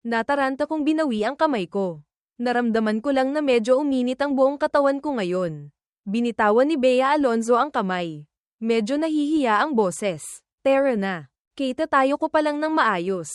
Nataranta kong binawi ang kamay ko. Naramdaman ko lang na medyo uminit ang buong katawan ko ngayon. Binitawan ni Bea Alonzo ang kamay. Medyo nahihiya ang boses. Tara na. Kita tayo ko palang ng maayos.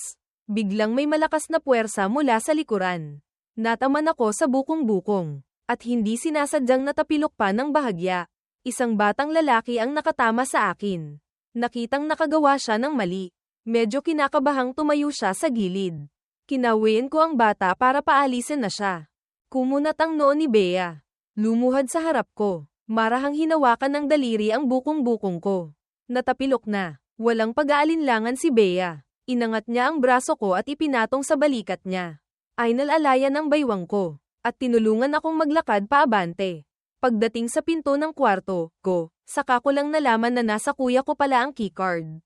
Biglang may malakas na puwersa mula sa likuran. Nataman ako sa bukong-bukong. At hindi sinasadyang natapilok pa ng bahagya. Isang batang lalaki ang nakatama sa akin. Nakitang nakagawa siya ng mali. Medyo kinakabahang tumayo siya sa gilid. Kinawian ko ang bata para paalisin na siya. Kumunat ang noo ni Bea. Lumuhad sa harap ko. Marahang hinawakan ng daliri ang bukong-bukong ko. Natapilok na. Walang pag-aalinlangan si Bea. Inangat niya ang braso ko at ipinatong sa balikat niya. Ay nalalayan ang baywang ko. At tinulungan akong maglakad paabante. Pagdating sa pinto ng kwarto ko, saka ko lang nalaman na nasa kuya ko pala ang keycard.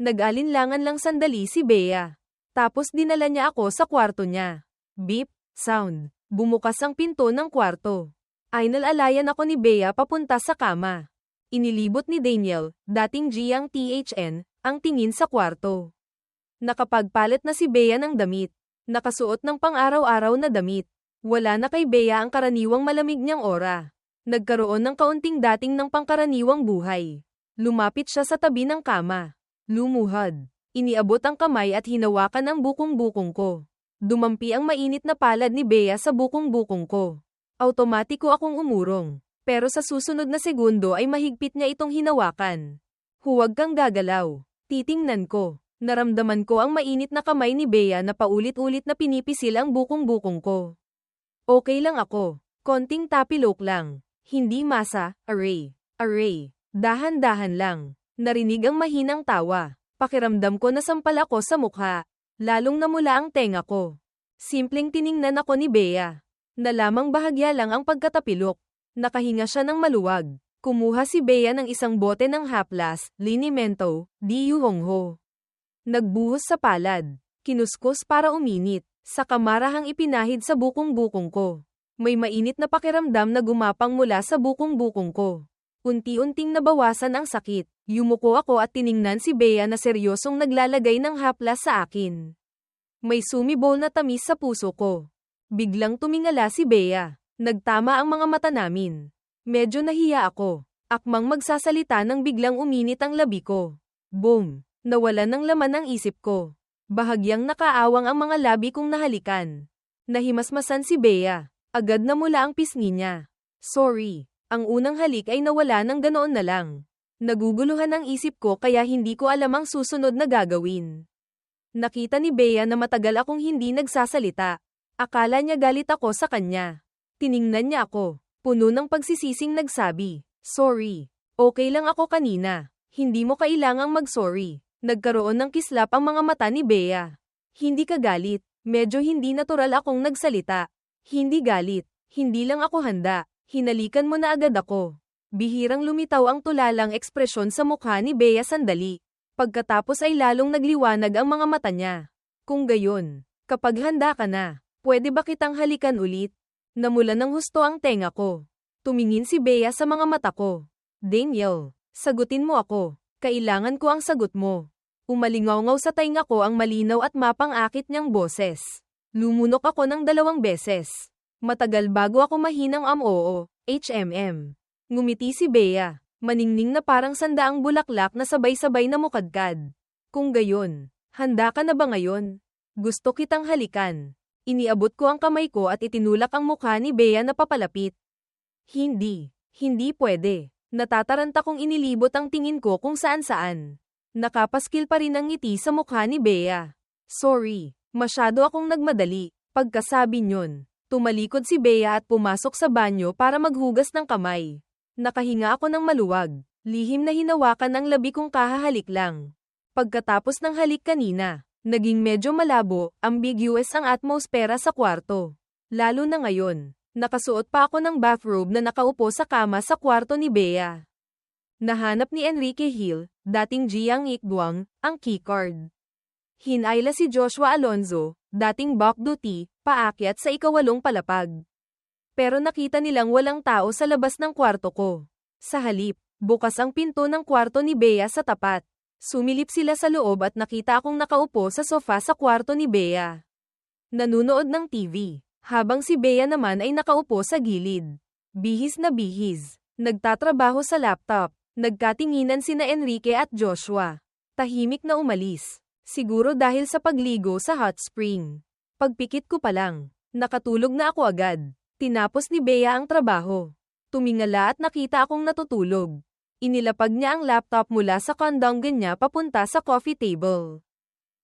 Nag-alinlangan lang sandali si Bea. Tapos dinala niya ako sa kwarto niya. Beep, sound. Bumukas ang pinto ng kwarto. Ay nalalayan ako ni Bea papunta sa kama. Inilibot ni Daniel, dating Giang THN, ang tingin sa kwarto. Nakapagpalit na si Bea ng damit. Nakasuot ng pang-araw-araw na damit. Wala na kay Bea ang karaniwang malamig niyang aura. Nagkaroon ng kaunting dating ng pangkaraniwang buhay. Lumapit siya sa tabi ng kama. Lumuhad. Iniabot ang kamay at hinawakan ang bukong-bukong ko. Dumampi ang mainit na palad ni Bea sa bukong-bukong ko. Automatiko akong umurong. Pero sa susunod na segundo ay mahigpit niya itong hinawakan. Huwag kang gagalaw. Titingnan ko. Naramdaman ko ang mainit na kamay ni Bea na paulit-ulit na pinipisil ang bukong-bukong ko. Okay lang ako. Konting tapilok lang. Hindi masa, Aray. Dahan-dahan lang. Narinig ang mahinang tawa. Pakiramdam ko na sampal ako sa mukha. Lalong namula ang tenga ko. Simpleng tiningnan ako ni Bea. Nalamang bahagya lang ang pagkatapilok. Nakahinga siya ng maluwag. Kumuha si Bea ng isang bote ng haplas, linimento, diyuhongho. Nagbuhos sa palad. Kinuskus para uminit. Sa kamarahang ipinahid sa bukong-bukong ko. May mainit na pakiramdam na gumapang mula sa bukong-bukong ko. Unti-unting nabawasan ang sakit. Yumuko ako at tiningnan si Bea na seryosong naglalagay ng haplas sa akin. May sumibol na tamis sa puso ko. Biglang tumingala si Bea. Nagtama ang mga mata namin. Medyo nahiya ako. Akmang magsasalita nang biglang uminit ang labi ko. Boom! Nawalan ng laman ang isip ko. Bahagyang nakaawang ang mga labi kong nahalikan. Nahimasmasan si Bea. Agad na mula ang pisngi niya. Sorry. Ang unang halik ay nawala ng ganoon na lang. Naguguluhan ang isip ko kaya hindi ko alam ang susunod na gagawin. Nakita ni Bea na matagal akong hindi nagsasalita. Akala niya galit ako sa kanya. Tiningnan niya ako. Puno ng pagsisising nagsabi, sorry. Okay lang ako kanina. Hindi mo kailangang mag-sorry. Nagkaroon ng kislap ang mga mata ni Bea. Hindi ka galit. Medyo hindi natural akong nagsalita. Hindi galit. Hindi lang ako handa. Hinalikan mo na agad ako. Bihirang lumitaw ang tulalang ekspresyon sa mukha ni Bea sandali. Pagkatapos ay lalong nagliwanag ang mga mata niya. Kung gayon, kapag handa ka na, pwede ba kitang halikan ulit? Namula ng husto ang tenga ko. Tumingin si Bea sa mga mata ko. Daniel, sagutin mo ako. Kailangan ko ang sagot mo. Umalingaw-ngaw sa tainga ko ang malinaw at mapang-akit niyang boses. Lumunok ako ng 2 beses. Matagal bago ako mahinang oo, HMM. Ngumiti si Bea, maningning na parang sandaang bulaklak na sabay-sabay na mukadkad. Kung gayon, handa ka na ba ngayon? Gusto kitang halikan. Iniabot ko ang kamay ko at itinulak ang mukha ni Bea na papalapit. Hindi pwede. Natataranta kong inilibot ang tingin ko kung saan-saan. Nakapaskil pa rin ang ngiti sa mukha ni Bea. Sorry, masyado akong nagmadali. Pagkasabi nyon, tumalikod si Bea at pumasok sa banyo para maghugas ng kamay. Nakahinga ako ng maluwag. Lihim na hinawakan ang labi kong kahahalik lang. Pagkatapos ng halik kanina, naging medyo malabo, ambiguous ang atmosfera sa kwarto. Lalo na ngayon, nakasuot pa ako ng bathrobe na nakaupo sa kama sa kwarto ni Bea. Nahanap ni Enrique Hill, dating Giang Ikduang, ang keycard. Hinayla si Joshua Alonzo, dating Bok Duty, paakyat sa 8 palapag. Pero nakita nilang walang tao sa labas ng kwarto ko. Sa halip, bukas ang pinto ng kwarto ni Bea sa tapat. Sumilip sila sa loob at nakita akong nakaupo sa sofa sa kwarto ni Bea. nanunood ng TV, habang si Bea naman ay nakaupo sa gilid. Bihis na bihis, nagtatrabaho sa laptop. Nagkatinginan sina Enrique at Joshua. Tahimik na umalis. Siguro dahil sa pagligo sa hot spring. Pagpikit ko pa lang, nakatulog na ako agad. Tinapos ni Bea ang trabaho. Tumingala at nakita akong natutulog. Inilapag niya ang laptop mula sa kondongan niya papunta sa coffee table.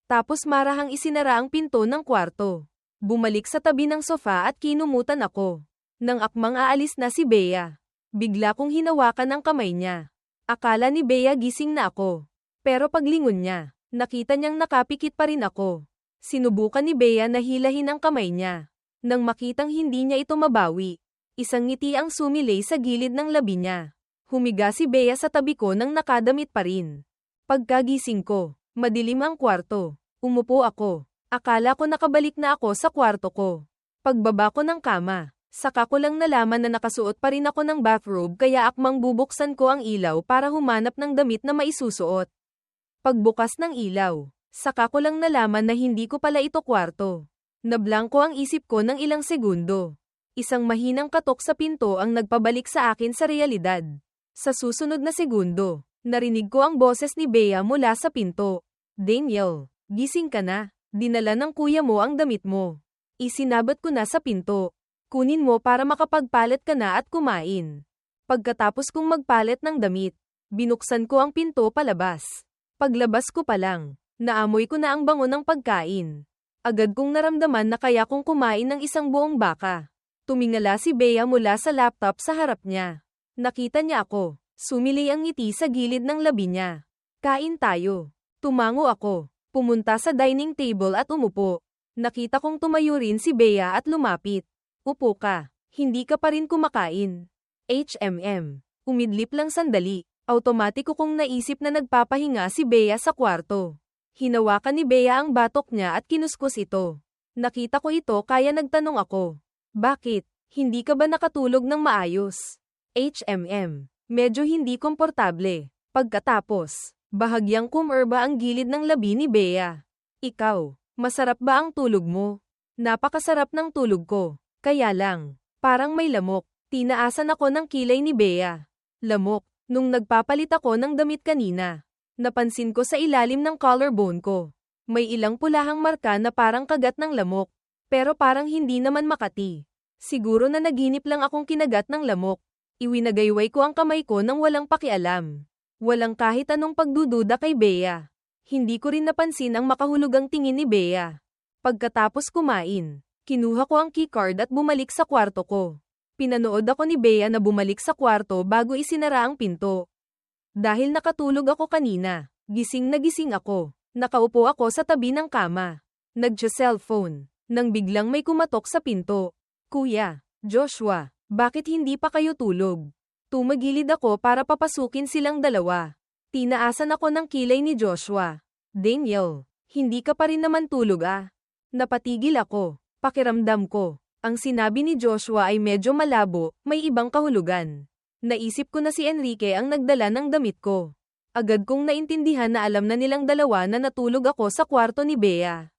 Tapos marahang isinara ang pinto ng kwarto. Bumalik sa tabi ng sofa at kinumutan ako. Nang akmang aalis na si Bea, bigla kong hinawakan ang kamay niya. Akala ni Bea gising na ako. Pero paglingon niya, nakita niyang nakapikit pa rin ako. Sinubukan ni Bea na hilahin ang kamay niya. Nang makitang hindi niya ito mabawi, isang ngiti ang sumilay sa gilid ng labi niya. Humiga si Bea sa tabi ko nang nakadamit pa rin. Pagkagising ko, madilim ang kwarto. Umupo ako. Akala ko nakabalik na ako sa kwarto ko. Pagbaba ko ng kama, saka ko lang nalaman na nakasuot pa rin ako ng bathrobe kaya akmang bubuksan ko ang ilaw para humanap ng damit na maisusuot. Pagbukas ng ilaw, saka ko lang nalaman na hindi ko pala ito kwarto. Nablangko ang isip ko ng ilang segundo. Isang mahinang katok sa pinto ang nagpabalik sa akin sa realidad. Sa susunod na segundo, narinig ko ang boses ni Bea mula sa pinto. Daniel, gising ka na. Dinala ng kuya mo ang damit mo. Isinabot ko na sa pinto. Kunin mo para makapagpalit ka na at kumain. Pagkatapos kong magpalit ng damit, binuksan ko ang pinto palabas. Paglabas ko pa lang, naamoy ko na ang bango ng pagkain. Agad kong naramdaman na kaya kong kumain ng isang buong baka. Tumingala si Bea mula sa laptop sa harap niya. Nakita niya ako. Sumilay ang ngiti sa gilid ng labi niya. Kain tayo. Tumango ako. Pumunta sa dining table at umupo. Nakita kong tumayo rin si Bea at lumapit. Upo ka. Hindi ka pa rin kumakain. Umidlip lang sandali. Automatiko kong naisip na nagpapahinga si Bea sa kwarto. Hinawakan ni Bea ang batok niya at kinuskus ito. Nakita ko ito kaya nagtanong ako. Bakit? Hindi ka ba nakatulog ng maayos? Medyo hindi komportable. Pagkatapos, bahagyang kumerba ang gilid ng labi ni Bea. Ikaw, masarap ba ang tulog mo? Napakasarap ng tulog ko. Kaya lang, parang may lamok. Tinaasan ako ng kilay ni Bea. Lamok, nung nagpapalit ako ng damit kanina. Napansin ko sa ilalim ng collarbone ko. May ilang pulahang marka na parang kagat ng lamok. Pero parang hindi naman makati. Siguro na naginip lang akong kinagat ng lamok. Iwinagayway ko ang kamay ko nang walang pakialam. Walang kahit anong pagdududa kay Bea. Hindi ko rin napansin ang makahulugang tingin ni Bea. Pagkatapos kumain, kinuha ko ang keycard at bumalik sa kwarto ko. Pinanood ako ni Bea na bumalik sa kwarto bago isinara ang pinto. Dahil nakatulog ako kanina, gising na gising ako. Nakaupo ako sa tabi ng kama. Nag-cellphone, nang biglang may kumatok sa pinto. Kuya, Joshua, bakit hindi pa kayo tulog? Tumagilid ako para papasukin silang dalawa. Tinaasan ako ng kilay ni Joshua. Daniel, hindi ka pa rin naman tulog ah. Napatigil ako. Pakiramdam ko, ang sinabi ni Joshua ay medyo malabo, may ibang kahulugan. Naisip ko na si Enrique ang nagdala ng damit ko. Agad kong naintindihan na alam na nilang dalawa na natulog ako sa kwarto ni Bea.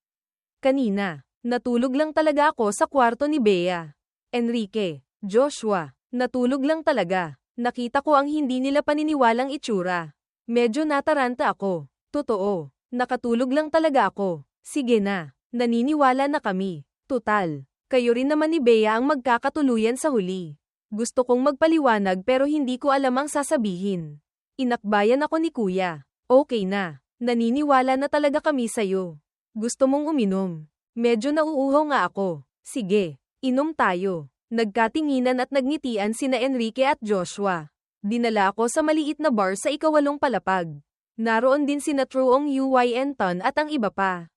Kanina, natulog lang talaga ako sa kwarto ni Bea. Enrique, Joshua, natulog lang talaga. Nakita ko ang hindi nila paniniwalang itsura. Medyo nataranta ako. Totoo, nakatulog lang talaga ako. Sige na, naniniwala na kami. Tutal, kayo rin naman ni Bea ang magkakatuluyan sa huli. Gusto kong magpaliwanag pero hindi ko alam ang sasabihin. Inakbayan ako ni Kuya. Okay na, naniniwala na talaga kami sa'yo. Gusto mong uminom? Medyo nauuhaw nga ako. Sige, inom tayo. Nagkatinginan at nagngitian sina Enrique at Joshua. Dinala ako sa maliit na bar sa ikawalong palapag. Naroon din sina Truong Uyn Ton at ang iba pa.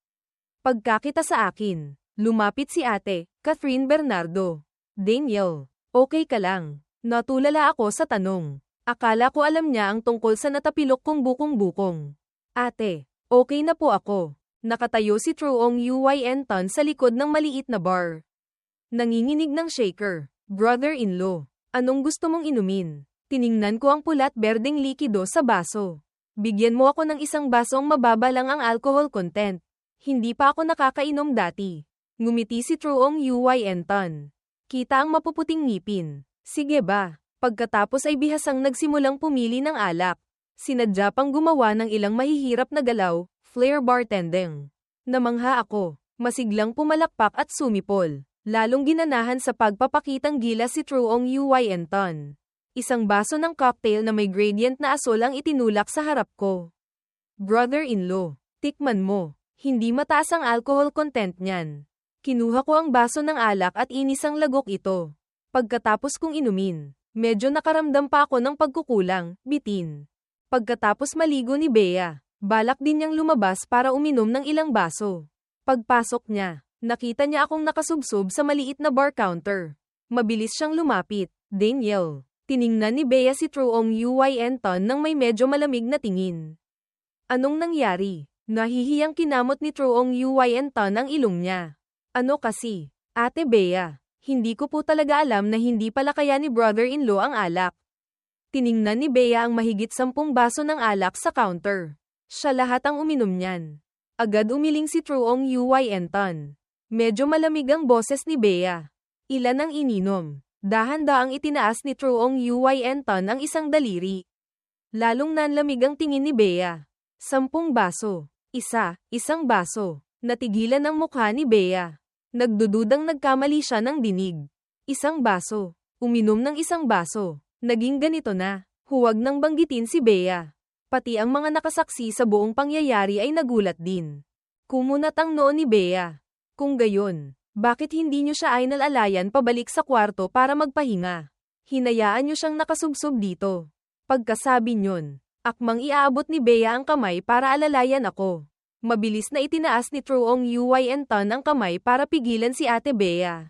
Pagkakita sa akin, lumapit si Ate, Catherine Bernardo. Daniel, okay ka lang? Natulala ako sa tanong. Akala ko alam niya ang tungkol sa natapilok kong bukong-bukong. Ate, okay na po ako. Nakatayo si Truong Uyn Ton sa likod ng maliit na bar. Nanginginig ng shaker. Brother-in-law, anong gusto mong inumin? Tiningnan ko ang pulat berdeng likido sa baso. Bigyan mo ako ng isang basong mababa lang ang alcohol content. Hindi pa ako nakakainom dati. Ngumiti si Truong Yuyenton. Kita ang mapuputing ngipin. Sige ba? Pagkatapos ay bihasang nagsimulang pumili ng alak. Sinadya pang gumawa ng ilang mahihirap na galaw, flair bartending. Namangha ako. Masiglang pumalakpak at sumipol. Lalong ginanahan sa pagpapakitang gilas si Truong Yuyenton. Isang baso ng cocktail na may gradient na asol ang itinulak sa harap ko. Brother-in-law, tikman mo. Hindi mataas ang alcohol content niyan. Kinuha ko ang baso ng alak at inisang lagok ito. Pagkatapos kong inumin, medyo nakaramdam pa ako ng pagkukulang, bitin. Pagkatapos maligo ni Bea, balak din niyang lumabas para uminom ng ilang baso. Pagpasok niya, nakita niya akong nakasubsob sa maliit na bar counter. Mabilis siyang lumapit. Daniel, tiningnan ni Bea si Truong Yuyenton nang may medyo malamig na tingin. Anong nangyari? Nahihiyang kinamot ni Truong Yuyenton ang ilong niya. Ano kasi? Ate Bea, hindi ko po talaga alam na hindi pala kaya ni brother-in-law ang alak. Tiningnan ni Bea ang mahigit 10 baso ng alak sa counter. Siya lahat ang uminom niyan. Agad umiling si Truong Yuyenton. Medyo malamig ang boses ni Bea. Ilan ang ininom? Dahan-daang itinaas ni Truong Yuyenton ang isang daliri. Lalong nanlamig ang tingin ni Bea. 10 baso. Isang baso. Natigilan ang mukha ni Bea. Nagdududang nagkamali siya ng dinig. 1 baso. Uminom ng 1 baso. Naging ganito na. Huwag nang banggitin si Bea. Pati ang mga nakasaksi sa buong pangyayari ay nagulat din. Kumunat ang noo ni Bea. Kung gayon, bakit hindi niyo siya ainalalayan pabalik sa kwarto para magpahinga? Hinayaan niyo siyang nakasubsob dito. Pagkasabi niyon, akmang iaabot ni Bea ang kamay para alalayan ako. Mabilis na itinaas ni Truong Yuyenton ang kamay para pigilan si Ate Bea.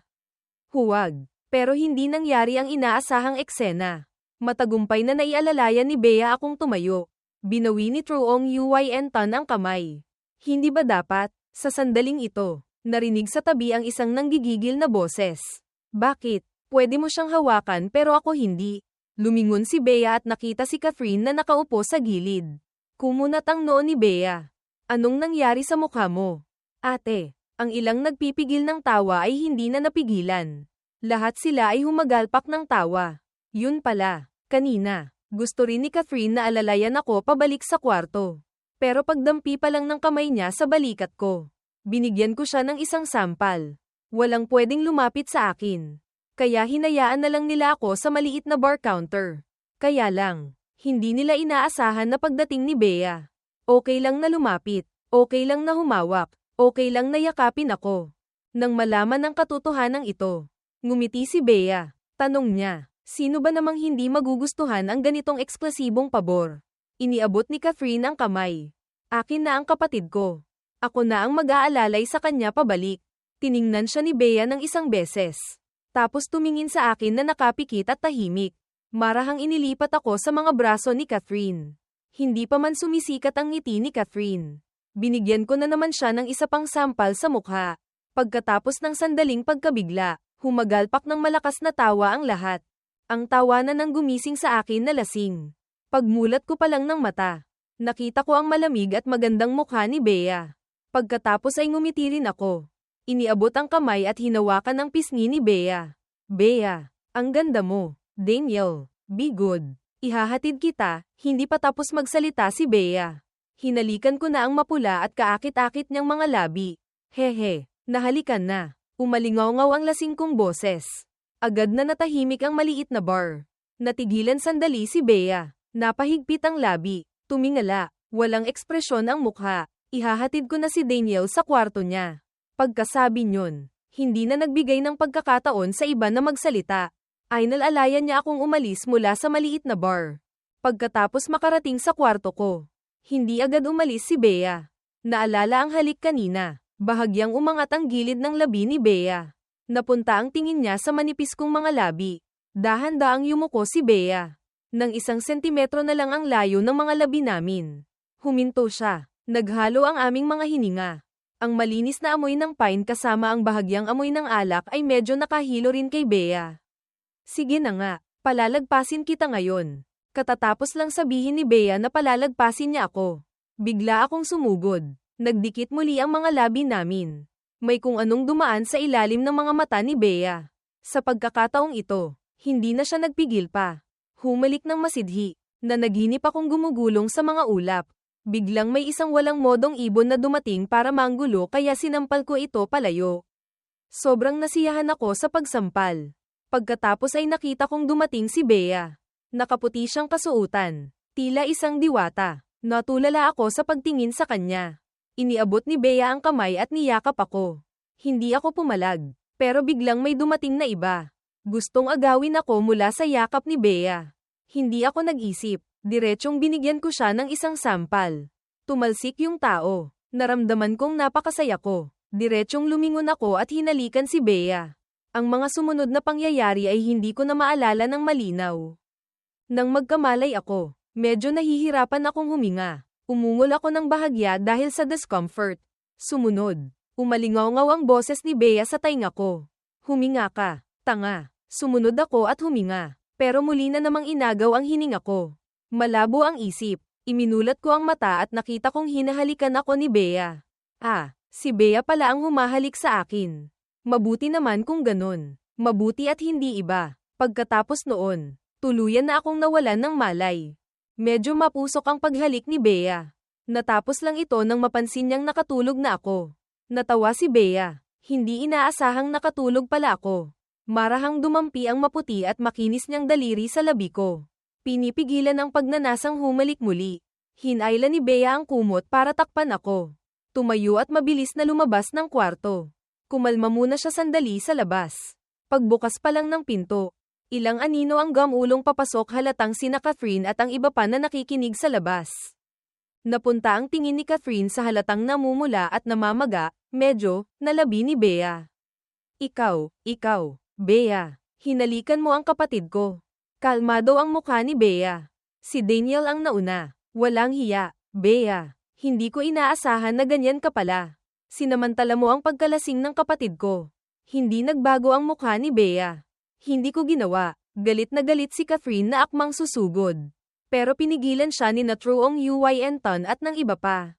Huwag. Pero hindi nangyari ang inaasahang eksena. Matagumpay na naialalayan ni Bea akong tumayo. Binawi ni Truong Yuyenton ang kamay. Hindi ba dapat? Sa sandaling ito, narinig sa tabi ang isang nanggigigil na boses. Bakit? Pwede mo siyang hawakan pero ako hindi. Lumingon si Bea at nakita si Catherine na nakaupo sa gilid. Kumunat ang noo ni Bea. Anong nangyari sa mukha mo? Ate, ang ilang nagpipigil ng tawa ay hindi na napigilan. Lahat sila ay humagalpak ng tawa. Yun pala, kanina. Gusto rin ni Catherine na alalayan ako pabalik sa kwarto. Pero pagdampi pa lang ng kamay niya sa balikat ko. Binigyan ko siya ng isang sampal. Walang pwedeng lumapit sa akin. Kaya hinayaan na lang nila ako sa maliit na bar counter. Kaya lang, hindi nila inaasahan na pagdating ni Bea. Okay lang na lumapit. Okay lang na humawak. Okay lang na yakapin ako. Nang malaman ang katotohanan ito, ngumiti si Bea. Tanong niya. Sino ba namang hindi magugustuhan ang ganitong eksklusibong pabor? Iniabot ni Catherine ang kamay. Akin na ang kapatid ko. Ako na ang mag-aalalay sa kanya pabalik. Tiningnan siya ni Bea ng 1 beses. Tapos tumingin sa akin na nakapikit at tahimik. Marahang inilipat ako sa mga braso ni Catherine. Hindi pa man sumisikat ang ngiti ni Catherine. Binigyan ko na naman siya ng 1 pang sampal sa mukha. Pagkatapos ng sandaling pagkabigla, humagalpak ng malakas na tawa ang lahat. Ang tawanan ng gumising sa akin na lasing. Pagmulat ko pa lang ng mata, nakita ko ang malamig at magandang mukha ni Bea. Pagkatapos ay ngumiti rin ako. Iniabot ang kamay at hinawakan ang pisngi ni Bea. Bea, ang ganda mo. Daniel, be good. Ihahatid kita. Hindi pa tapos magsalita si Bea. Hinalikan ko na ang mapula at kaakit-akit niyang mga labi. Hehe, nahalikan na. Umalingaw-ngaw ang lasing kong boses. Agad na natahimik ang maliit na bar. Natigilan sandali si Bea. Napahigpit ang labi. Tumingala. Walang ekspresyon ang mukha. Ihahatid ko na si Daniel sa kwarto niya. Pagkasabi niyon, hindi na nagbigay ng pagkakataon sa iba na magsalita. Ainalalayan niya akong umalis mula sa maliit na bar. Pagkatapos makarating sa kwarto ko, hindi agad umalis si Bea. Naalala ang halik kanina. Bahagyang umangat ang gilid ng labi ni Bea. Napunta ang tingin niya sa manipis kong mga labi. Dahan-daang yumuko si Bea. Nang 1 sentimetro na lang ang layo ng mga labi namin. Huminto siya. Naghalo ang aming mga hininga. Ang malinis na amoy ng pine kasama ang bahagyang amoy ng alak ay medyo nakahilo rin kay Bea. Sige na nga, palalagpasin kita ngayon. Katatapos lang sabihin ni Bea na palalagpasin niya ako. Bigla akong sumugod. Nagdikit muli ang mga labi namin. May kung anong dumaan sa ilalim ng mga mata ni Bea. Sa pagkakataong ito, hindi na siya nagpigil pa. Humalik ng masidhi. Nanaginip akong gumugulong sa mga ulap. Biglang may isang walang modong ibon na dumating para manggulo kaya sinampal ko ito palayo. Sobrang nasiyahan ako sa pagsampal. Pagkatapos ay nakita kong dumating si Bea. Nakaputi siyang kasuotan. Tila isang diwata. Natulala ako sa pagtingin sa kanya. Iniabot ni Bea ang kamay at niyakap ako. Hindi ako pumalag. Pero biglang may dumating na iba. Gustong agawin ako mula sa yakap ni Bea. Hindi ako nag-isip. Diretsyong binigyan ko siya ng isang sampal. Tumalsik yung tao. Naramdaman kong napakasaya ko. Diretsyong lumingon ako at hinalikan si Bea. Ang mga sumunod na pangyayari ay hindi ko na maalala ng malinaw. Nang magkamalay ako, medyo nahihirapan akong huminga. Umungol ako ng bahagya dahil sa discomfort. Sumunod, umalingaw-ngaw ang boses ni Bea sa tainga ko. Huminga ka, tanga. Sumunod ako at huminga. Pero muli na namang inagaw ang hininga ko. Malabo ang isip. Iminulat ko ang mata at nakita kong hinahalikan ako ni Bea. Si Bea pala ang humahalik sa akin. Mabuti naman kung ganun. Mabuti at hindi iba. Pagkatapos noon, tuluyan na akong nawalan ng malay. Medyo mapusok ang paghalik ni Bea. Natapos lang ito nang mapansin niyang nakatulog na ako. Natawa si Bea. Hindi inaasahang nakatulog pala ako. Marahang dumampi ang maputi at makinis niyang daliri sa labi ko. Pinipigilan ang pagnanasang humalik muli. Hinayla ni Bea ang kumot para takpan ako. Tumayo at mabilis na lumabas ng kwarto. Kumalma muna siya sandali sa labas. Pagbukas pa lang ng pinto, ilang anino ang gamulong papasok halatang sina Catherine at ang iba pa na nakikinig sa labas. Napunta ang tingin ni Catherine sa halatang namumula at namamaga, medyo, nalabi ni Bea. Ikaw, Bea, hinalikan mo ang kapatid ko. Kalmado ang mukha ni Bea. Si Daniel ang nauna. Walang hiya, Bea. Hindi ko inaasahan na ganyan ka pala. Sinamantala mo ang pagkalasing ng kapatid ko. Hindi nagbago ang mukha ni Bea. Hindi ko ginawa. Galit na galit si Catherine na akmang susugod. Pero pinigilan siya ni Natruong Uynton at ng iba pa.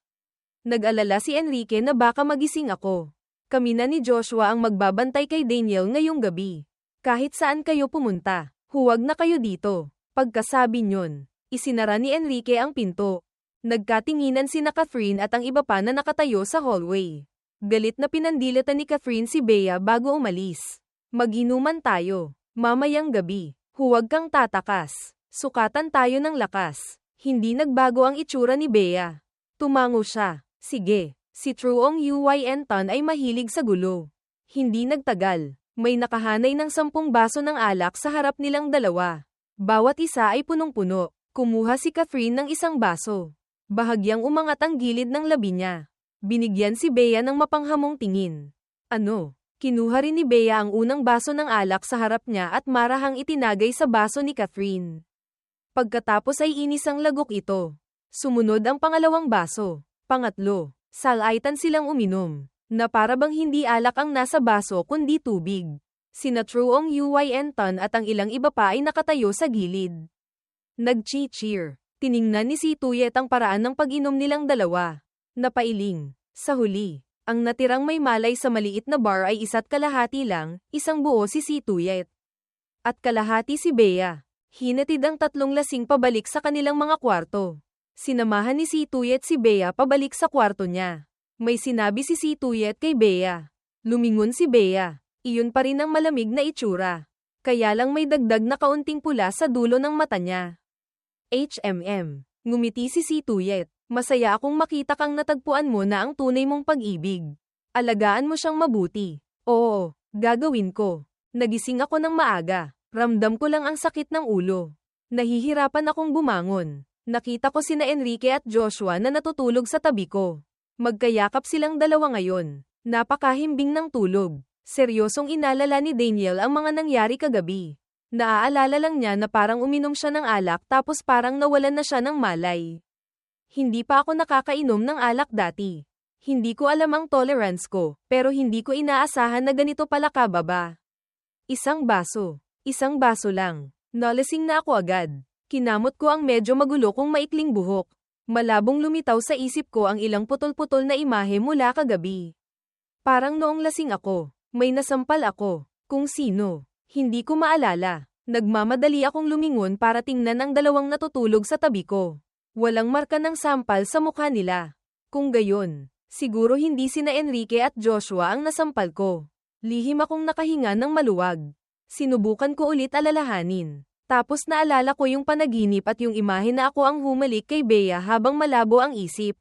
Nag-alala si Enrique na baka magising ako. Kami na ni Joshua ang magbabantay kay Daniel ngayong gabi. Kahit saan kayo pumunta, huwag na kayo dito. Pagkasabi nyon, isinara ni Enrique ang pinto. Nagkatinginan sina Catherine at ang iba pa na nakatayo sa hallway. Galit na pinandilatan ni Catherine si Bea bago umalis. Mag-inuman tayo. Mamayang gabi. Huwag kang tatakas. Sukatan tayo ng lakas. Hindi nagbago ang itsura ni Bea. Tumango siya. Sige. Si Truong Uynton ay mahilig sa gulo. Hindi nagtagal. May nakahanay ng 10 baso ng alak sa harap nilang dalawa. Bawat isa ay punong-puno. Kumuha si Catherine ng isang baso. Bahagyang umangat ang gilid ng labi niya. Binigyan si Bea ng mapanghamong tingin. Ano? Kinuha rin ni Bea ang unang baso ng alak sa harap niya at marahang itinagay sa baso ni Catherine. Pagkatapos ay inisang lagok ito. Sumunod ang pangalawang baso. Pangatlo. Salaitan silang uminom. Na para bang hindi alak ang nasa baso kundi tubig. Sina Truong Uynton at ang ilang iba pa ay nakatayo sa gilid. Nag-cheer. Tiningnan ni si Tuyet ang paraan ng pag-inom nilang dalawa. Napailing. Sa huli, ang natirang may malay sa maliit na bar ay 1.5 lang, isang buo si Tuyet. At kalahati si Bea. Hinatid ang 3 lasing pabalik sa kanilang mga kwarto. Sinamahan ni si Tuyet si Bea pabalik sa kwarto niya. May sinabi si Tuyet kay Bea. Lumingon si Bea. Iyon pa rin ang malamig na itsura. Kaya lang may dagdag na kaunting pula sa dulo ng mata niya. Ngumiti si Tuyet. Masaya akong makita kang natagpuan mo na ang tunay mong pag-ibig. Alagaan mo siyang mabuti. Oo, gagawin ko. Nagising ako ng maaga. Ramdam ko lang ang sakit ng ulo. Nahihirapan akong bumangon. Nakita ko sina Enrique at Joshua na natutulog sa tabi ko. Magkayakap silang dalawa ngayon. Napakahimbing ng tulog. Seryosong inalala ni Daniel ang mga nangyari kagabi. Naaalala lang niya na parang uminom siya ng alak tapos parang nawalan na siya ng malay. Hindi pa ako nakakainom ng alak dati. Hindi ko alam ang tolerance ko, pero hindi ko inaasahan na ganito pala kababa. Isang baso lang. Nalasing na ako agad. Kinamot ko ang medyo magulo kong maikling buhok. Malabong lumitaw sa isip ko ang ilang putol-putol na imahe mula kagabi. Parang noong lasing ako, may nasampal ako. Kung sino, hindi ko maalala. Nagmamadali akong lumingon para tingnan ang dalawang natutulog sa tabi ko. Walang marka ng sampal sa mukha nila. Kung gayon, siguro hindi sina Enrique at Joshua ang nasampal ko. Lihim akong nakahinga ng maluwag. Sinubukan ko ulit alalahanin. Tapos naalala ko yung panaginip at yung imahe na ako ang humalik kay Bea habang malabo ang isip.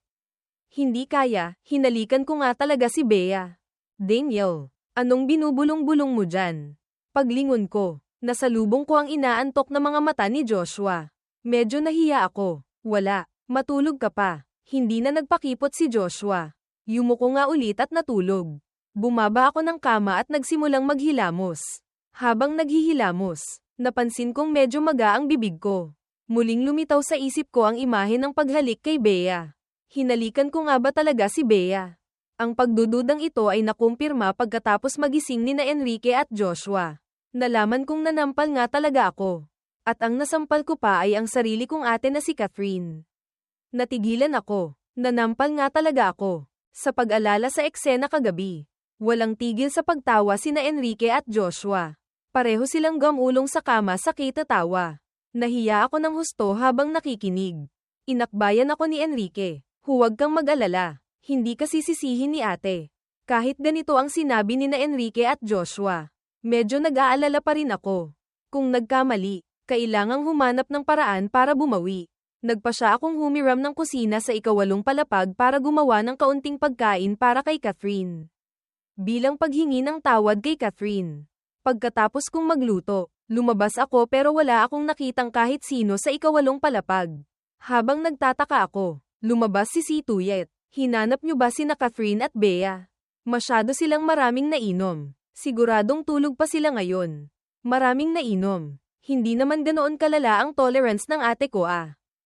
Hindi kaya, hinalikan ko nga talaga si Bea. Daniel, anong binubulong-bulong mo dyan? Paglingon ko, nasalubong ko ang inaantok na mga mata ni Joshua. Medyo nahiya ako. Wala, matulog ka pa. Hindi na nagpakipot si Joshua. Yumuko nga ulit at natulog. Bumaba ako ng kama at nagsimulang maghilamos. Habang naghihilamos, napansin kong medyo maga ang bibig ko. Muling lumitaw sa isip ko ang imahe ng paghalik kay Bea. Hinalikan ko nga ba talaga si Bea? Ang pagdududang ito ay nakumpirma pagkatapos magising ni na Enrique at Joshua. Nalaman kong nanampal nga talaga ako. At ang nasampal ko pa ay ang sarili kong ate na si Catherine. Natigilan ako. Nanampal nga talaga ako. Sa pag-alala sa eksena kagabi. Walang tigil sa pagtawa sina Enrique at Joshua. Pareho silang gamulong sa kama sa kitatawa. Nahiya ako ng husto habang nakikinig. Inakbayan ako ni Enrique. Huwag kang mag-alala. Hindi ka sisisihin ni ate. Kahit ganito ang sinabi ni na Enrique at Joshua. Medyo nag-aalala pa rin ako. Kung nagkamali, kailangang humanap ng paraan para bumawi. Nagpa siya akong humiram ng kusina sa ikawalong palapag para gumawa ng kaunting pagkain para kay Catherine. Bilang paghingi ng tawad kay Catherine. Pagkatapos kong magluto, lumabas ako pero wala akong nakitang kahit sino sa ikawalong palapag. Habang nagtataka ako, lumabas si Tuyet. Hinanap niyo ba sina Catherine at Bea? Masyado silang maraming nainom. Siguradong tulog pa sila ngayon. Maraming nainom. Hindi naman ganoon kalala ang tolerance ng ate ko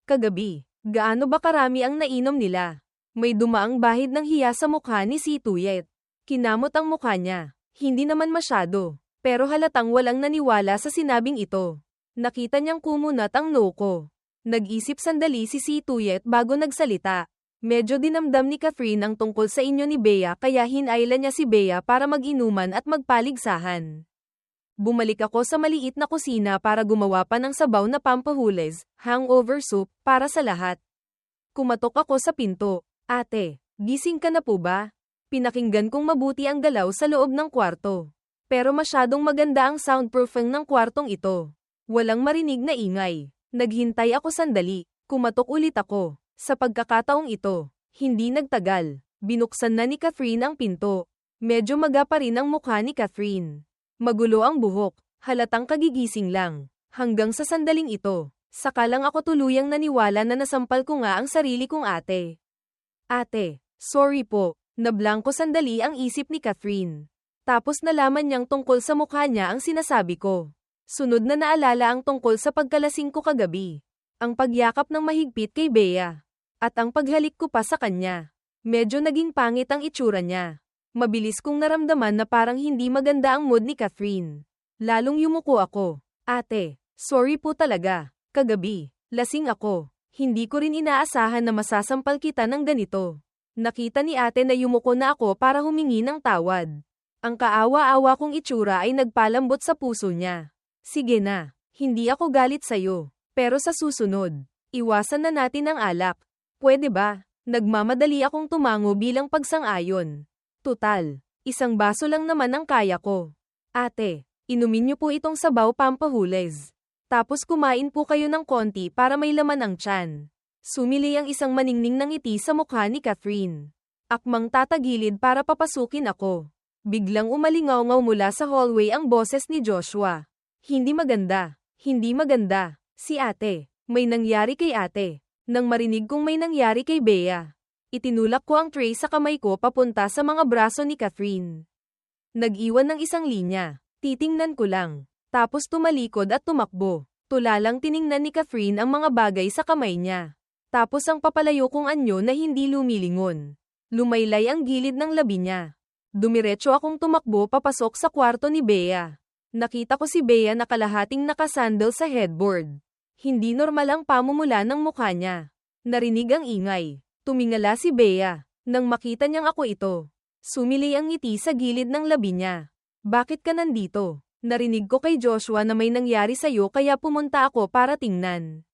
Kagabi, gaano ba karami ang nainom nila? May dumaang bahid ng hiya sa mukha ni Tuyet. Kinamot ang mukha niya. Hindi naman masyado. Pero halatang walang naniwala sa sinabing ito. Nakita niyang kumunat ang noo ko. Nag-isip sandali si Tuyet bago nagsalita. Medyo dinamdam ni Catherine ang tungkol sa inyo ni Bea kaya hinayla niya si Bea para mag-inuman at magpaligsahan. Bumalik ako sa maliit na kusina para gumawa pa ng sabaw na pampahules, hangover soup, para sa lahat. Kumatok ako sa pinto. Ate, gising ka na po ba? Pinakinggan kong mabuti ang galaw sa loob ng kwarto. Pero masyadong maganda ang soundproofing ng kwartong ito. Walang marinig na ingay. Naghintay ako sandali. Kumatok ulit ako. Sa pagkakataong ito, hindi nagtagal. Binuksan na ni Catherine ang pinto. Medyo maga pa rin ang mukha ni Catherine. Magulo ang buhok, halatang kagigising lang. Hanggang sa sandaling ito, saka lang ako tuluyang naniwala na nasampal ko nga ang sarili kong ate. Ate, sorry po, nablangko sandali ang isip ni Catherine. Tapos nalaman niyang tungkol sa mukha niya ang sinasabi ko. Sunod na naalala ang tungkol sa pagkalasing ko kagabi. Ang pagyakap ng mahigpit kay Bea. At ang paghalik ko pa sa kanya. Medyo naging pangit ang itsura niya. Mabilis kong naramdaman na parang hindi maganda ang mood ni Catherine. Lalong yumuko ako. Ate, sorry po talaga. Kagabi, lasing ako. Hindi ko rin inaasahan na masasampal kita ng ganito. Nakita ni ate na yumuko na ako para humingi ng tawad. Ang kaawa-awa kong itsura ay nagpalambot sa puso niya. Sige na, hindi ako galit sa'yo. Pero sa susunod, iwasan na natin ang alak. Pwede ba? Nagmamadali akong tumango bilang pagsang-ayon. Tutal, isang baso lang naman ang kaya ko. Ate, inumin niyo po itong sabaw pampahules. Tapos kumain po kayo ng konti para may laman ang tiyan. Sumili ang isang maningning na ngiti sa mukha ni Catherine. Akmang tatagilid para papasukin ako. Biglang umalingaw-ngaw mula sa hallway ang boses ni Joshua. Hindi maganda. Hindi maganda. Si ate. May nangyari kay ate. Nang marinig kong may nangyari kay Bea, itinulak ko ang tray sa kamay ko papunta sa mga braso ni Catherine. Nag-iwan ng isang linya. Titingnan ko lang. Tapos tumalikod at tumakbo. Tulalang tiningnan ni Catherine ang mga bagay sa kamay niya. Tapos ang papalayo kong anyo na hindi lumilingon. Lumaylay ang gilid ng labi niya. Dumiretso akong tumakbo papasok sa kwarto ni Bea. Nakita ko si Bea na kalahating nakasandal sa headboard. Hindi normal ang pamumula ng mukha niya. Narinig ang ingay. Tumingala si Bea. Nang makita niyang ako ito, Sumilay ang ngiti sa gilid ng labi niya. Bakit ka nandito? Narinig ko kay Joshua na may nangyari sa'yo kaya pumunta ako para tingnan.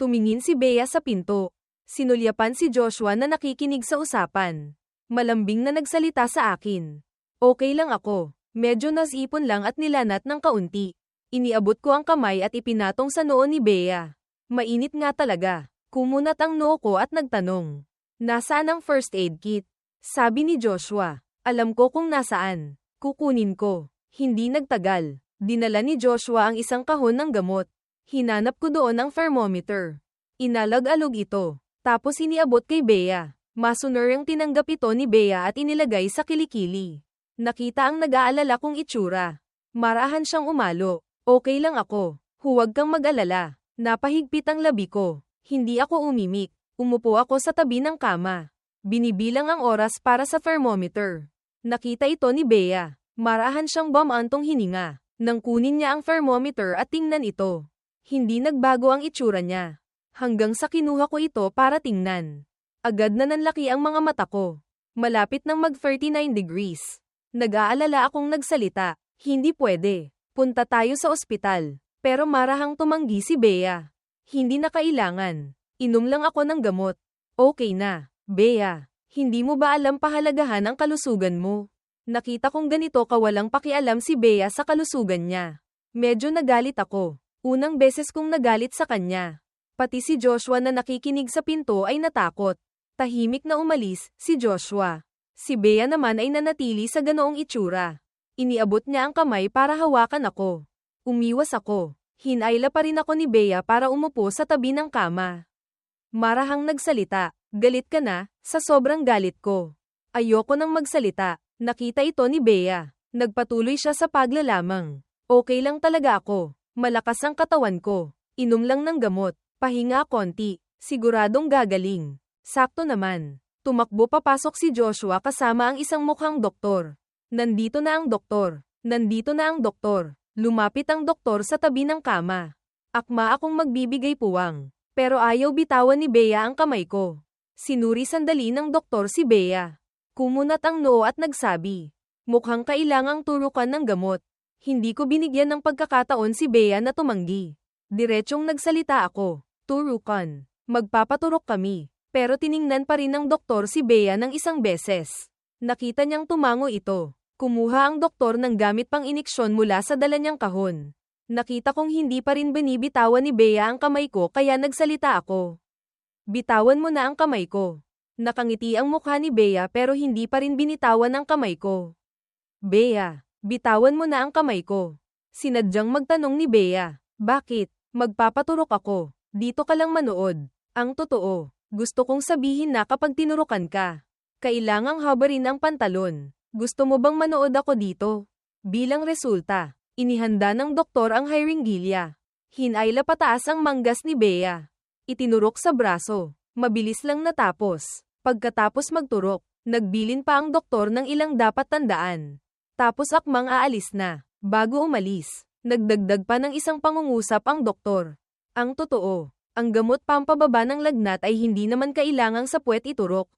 Tumingin si Bea sa pinto. Sinulyapan si Joshua na nakikinig sa usapan. Malambing na nagsalita sa akin. Okay lang ako. Medyo nasipon lang at nilanat ng kaunti. Iniabot ko ang kamay at ipinatong sa noo ni Bea. Mainit nga talaga. Kumunat ang noo ko at nagtanong. Nasaan ang first aid kit? Sabi ni Joshua. Alam ko kung nasaan. Kukunin ko. Hindi nagtagal. Dinala ni Joshua ang isang kahon ng gamot. Hinanap ko doon ang thermometer. Inalag-alog ito. Tapos iniabot kay Bea. Masuner ang tinanggap ito ni Bea at inilagay sa kilikili. Nakita ang nag-aalala kong itsura. Marahan siyang umalo. Okay lang ako. Huwag kang mag-alala. Napahigpit ang labi ko. Hindi ako umimik. Umupo ako sa tabi ng kama. Binibilang ang oras para sa thermometer. Nakita ito ni Bea. Marahan siyang bumantong hininga. Nang kunin niya ang thermometer at tingnan ito. Hindi nagbago ang itsura niya. Hanggang sa kinuha ko ito para tingnan. Agad na nanlaki ang mga mata ko. Malapit nang mag-39 degrees. Nag-aalala akong nagsalita. Hindi pwede. Punta tayo sa ospital. Pero marahang tumanggi si Bea. Hindi na kailangan. Inom lang ako ng gamot. Okay na. Bea, hindi mo ba alam pahalagahan ang kalusugan mo? Nakita kong ganito kawalang pakialam si Bea sa kalusugan niya. Medyo nagalit ako. Unang beses kong nagalit sa kanya. Pati si Joshua na nakikinig sa pinto ay natakot. Tahimik na umalis si Joshua. Si Bea naman ay nanatili sa ganoong itsura. Iniabot niya ang kamay para hawakan ako. Umiwas ako. Hinayla pa rin ako ni Bea para umupo sa tabi ng kama. Marahang nagsalita. Galit ka na, sa sobrang galit ko. Ayoko nang magsalita. Nakita ito ni Bea. Nagpatuloy siya sa paglalamang. Okay lang talaga ako. Malakas ang katawan ko. Inom lang ng gamot. Pahinga konti. Siguradong gagaling. Sakto naman. Tumakbo papasok si Joshua kasama ang isang mukhang doktor. Nandito na ang doktor. Nandito na ang doktor. Lumapit ang doktor sa tabi ng kama. Akma akong magbibigay puwang. Pero ayaw bitawan ni Bea ang kamay ko. Sinuri sandali ng doktor si Bea. Kumunat ang noo at nagsabi. Mukhang kailangang turukan ng gamot. Hindi ko binigyan ng pagkakataon si Bea na tumanggi. Diretsong nagsalita ako. Turukan. Magpapaturok kami. Pero tiningnan pa rin ng doktor si Bea ng isang beses. Nakita niyang tumango ito. Kumuha ang doktor ng gamit pang iniksyon mula sa dala niyang kahon. Nakita kong hindi pa rin binibitawan ni Bea ang kamay ko kaya nagsalita ako. Bitawan mo na ang kamay ko. Nakangiti ang mukha ni Bea pero hindi pa rin binitawan ang kamay ko. Bea, bitawan mo na ang kamay ko. Sinadyang magtanong ni Bea. Bakit? Magpapaturok ako. Dito ka lang manood. Ang totoo, gusto kong sabihin na kapag tinurukan ka, kailangang habarin ang pantalon. Gusto mo bang manood ako dito? Bilang resulta, inihanda ng doktor ang hiringilya. Hinayla pataas ang manggas ni Bea. Itinurok sa braso. Mabilis lang natapos. Pagkatapos magturok, nagbilin pa ang doktor ng ilang dapat tandaan. Tapos akmang aalis na. Bago umalis, nagdagdag pa ng isang pangungusap ang doktor. Ang totoo, ang gamot pampababa ng lagnat ay hindi naman kailangang sa puwet iturok.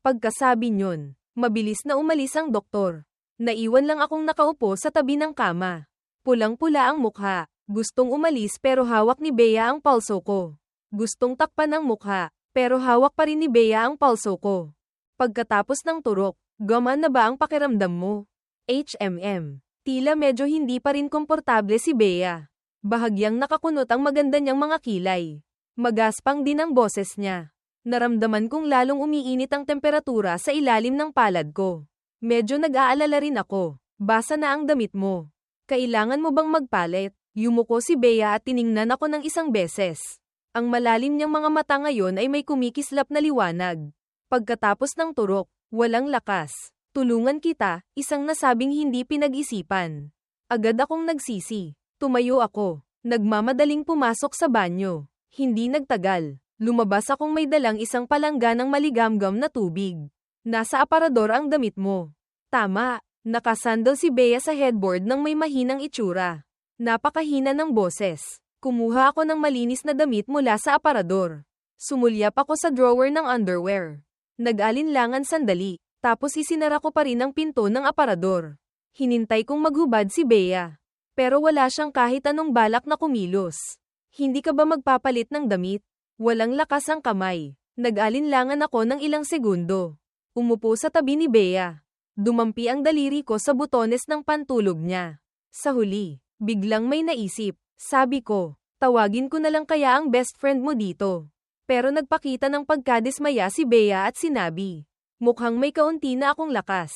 Pagkasabi nyon, mabilis na umalis ang doktor. Naiwan lang akong nakaupo sa tabi ng kama. Pulang-pula ang mukha. Gustong umalis pero hawak ni Bea ang palso ko. Gustong takpan ang mukha. Pero hawak pa rin ni Bea ang palso ko. Pagkatapos ng turok, gumaan na ba ang pakiramdam mo? Tila medyo hindi pa rin komportable si Bea. Bahagyang nakakunot ang maganda niyang mga kilay. Magaspang din ang boses niya. Naramdaman kong lalong umiinit ang temperatura sa ilalim ng palad ko. Medyo nag-aalala rin ako. Basa na ang damit mo. Kailangan mo bang magpalit? Yumuko si Bea at tiningnan ako ng isang beses. Ang malalim niyang mga mata ngayon ay may kumikislap na liwanag. Pagkatapos ng turok, walang lakas. Tulungan kita, isang nasabing hindi pinag-isipan. Agad akong nagsisi. Tumayo ako. Nagmamadaling pumasok sa banyo. Hindi nagtagal. Lumabas akong may dalang isang palangga ng maligamgam na tubig. Nasa aparador ang damit mo. Tama. Nakasandal si Bea sa headboard ng may mahinang itsura. Napakahina ng boses. Kumuha ako ng malinis na damit mula sa aparador. Sumulyap ako sa drawer ng underwear. Nag-alinlangan sandali. Tapos isinara ko pa rin ang pinto ng aparador. Hinintay kong maghubad si Bea. Pero wala siyang kahit anong balak na kumilos. Hindi ka ba magpapalit ng damit? Walang lakas ang kamay. Nag-alinlangan ako ng ilang segundo. Umupo sa tabi ni Bea. Dumampi ang daliri ko sa butones ng pantulog niya. Sa huli, biglang may naisip. Sabi ko, tawagin ko na lang kaya ang best friend mo dito. Pero nagpakita ng pagkadismaya si Bea at sinabi, mukhang may kaunti na akong lakas.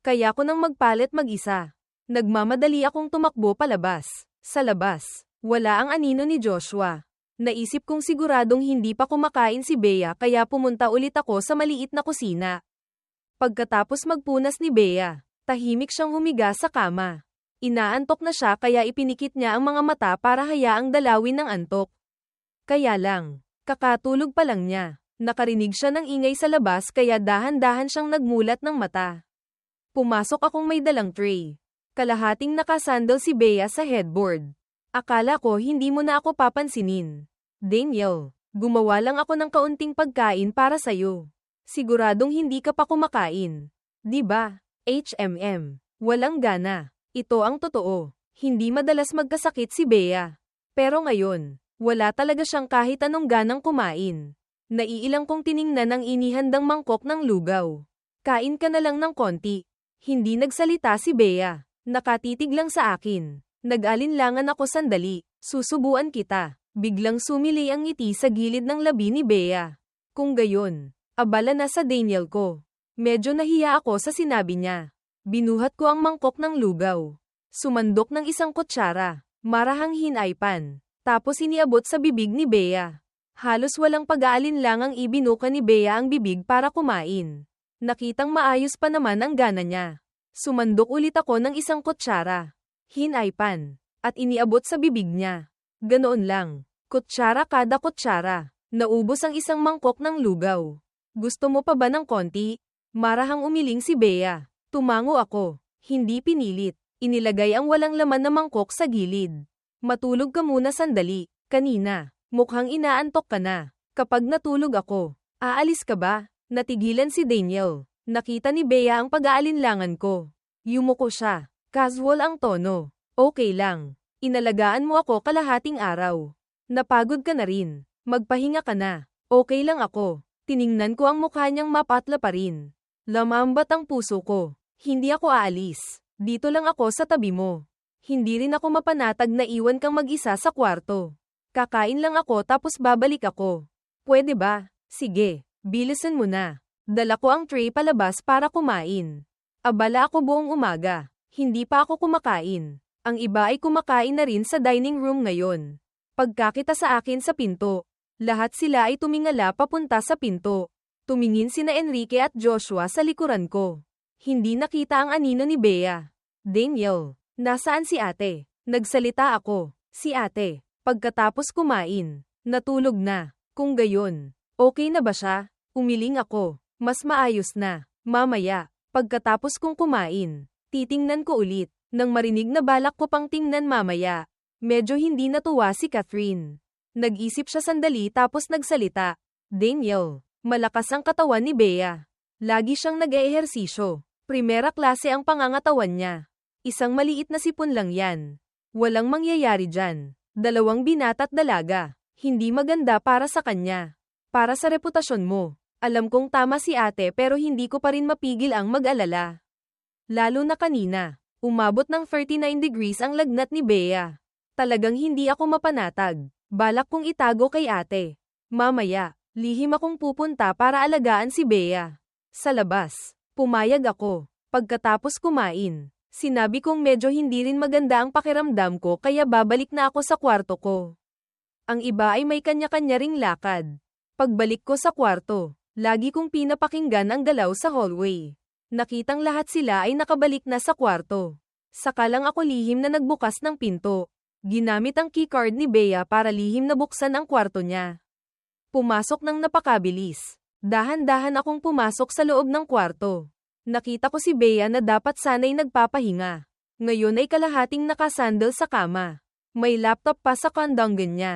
Kaya ko nang magpalit mag-isa. Nagmamadali akong tumakbo palabas. Sa labas, wala ang anino ni Joshua. Naisip kong siguradong hindi pa kumakain si Bea kaya pumunta ulit ako sa maliit na kusina. Pagkatapos magpunas ni Bea, tahimik siyang humiga sa kama. Inaantok na siya kaya ipinikit niya ang mga mata para hayaang dalawin ng antok. Kaya lang, kakatulog pa lang niya. Nakarinig siya ng ingay sa labas kaya dahan-dahan siyang nagmulat ng mata. Pumasok akong may dalang tray. Kalahating nakasandal si Bea sa headboard. Akala ko hindi mo na ako papansinin. Daniel, gumawa lang ako ng kaunting pagkain para sa'yo. Siguradong hindi ka pa kumakain. Di ba? HMM. Walang gana. Ito ang totoo. Hindi madalas magkasakit si Bea. Pero ngayon, wala talaga siyang kahit anong ganang kumain. Naiilang kong tiningnan ang inihandang mangkok ng lugaw. Kain ka na lang ng konti. Hindi nagsalita si Bea. Nakatitig lang sa akin. Nag-alinlangan ako sandali. Susubuan kita. Biglang sumili ang ngiti sa gilid ng labi ni Bea. Kung gayon, abala na sa Daniel ko. Medyo nahiya ako sa sinabi niya. Binuhat ko ang mangkok ng lugaw. Sumandok ng isang kutsara. Marahang hinaypan. Tapos iniabot sa bibig ni Bea. Halos walang pag-aalinlangang ibinuka ni Bea ang bibig para kumain. Nakitang maayos pa naman ang gana niya. Sumandok ulit ako ng isang kutsara. Hinaypan. At iniabot sa bibig niya. Ganoon lang. Kutsara kada kutsara. Naubos ang isang mangkok ng lugaw. Gusto mo pa ba ng konti? Marahang umiling si Bea. Tumango ako. Hindi pinilit. Inilagay ang walang laman na mangkok sa gilid. Matulog ka muna sandali. Kanina, mukhang inaantok ka na. Kapag natulog ako, aalis ka ba? Natigilan si Daniel. Nakita ni Bea ang pag-aalinlangan ko. Yumuko siya. Casual ang tono. Okay lang. Inalagaan mo ako kalahating araw. Napagod ka na rin. Magpahinga ka na. Okay lang ako. Tiningnan ko ang mukha niyang mapatla pa rin. Lamambat ang puso ko. Hindi ako aalis. Dito lang ako sa tabi mo. Hindi rin ako mapanatag na iwan kang mag-isa sa kwarto. Kakain lang ako tapos babalik ako. Pwede ba? Sige, bilisan mo na. Dala ko ang tray palabas para kumain. Abala ako buong umaga. Hindi pa ako kumakain. Ang iba ay kumakain na rin sa dining room ngayon. Pagkakita sa akin sa pinto, lahat sila ay tumingala papunta sa pinto. Tumingin sina Enrique at Joshua sa likuran ko. Hindi nakita ang anino ni Bea. Daniel, nasaan si ate? Nagsalita ako. Si ate. Pagkatapos kumain, natulog na. Kung gayon, okay na ba siya? Umiling ako. Mas maayos na. Mamaya, pagkatapos kong kumain, titingnan ko ulit. Nang marinig na balak ko pang tingnan mamaya, medyo hindi natuwa si Catherine. Nag-isip siya sandali tapos nagsalita. Daniel, malakas ang katawan ni Bea. Lagi siyang nag-eehersisyo. Primera klase ang pangangatawan niya. Isang maliit na sipon lang yan. Walang mangyayari dyan. 2 binata't dalaga. Hindi maganda para sa kanya. Para sa reputasyon mo. Alam kong tama si ate pero hindi ko pa rin mapigil ang mag-alala. Lalo na kanina. Umabot ng 39 degrees ang lagnat ni Bea. Talagang hindi ako mapanatag. Balak kong itago kay ate. Mamaya, lihim akong pupunta para alagaan si Bea. Sa labas, pumayag ako. Pagkatapos kumain, sinabi kong medyo hindi rin maganda ang pakiramdam ko kaya babalik na ako sa kwarto ko. Ang iba ay may kanya-kanya ring lakad. Pagbalik ko sa kwarto, lagi kong pinapakinggan ang galaw sa hallway. Nakitang lahat sila ay nakabalik na sa kwarto. Saka lang ako lihim na nagbukas ng pinto. Ginamit ang keycard ni Bea para lihim na buksan ang kwarto niya. Pumasok ng napakabilis. Dahan-dahan akong pumasok sa loob ng kwarto. Nakita ko si Bea na dapat sana'y nagpapahinga. Ngayon ay kalahating nakasandal sa kama. May laptop pa sa kandanggan niya.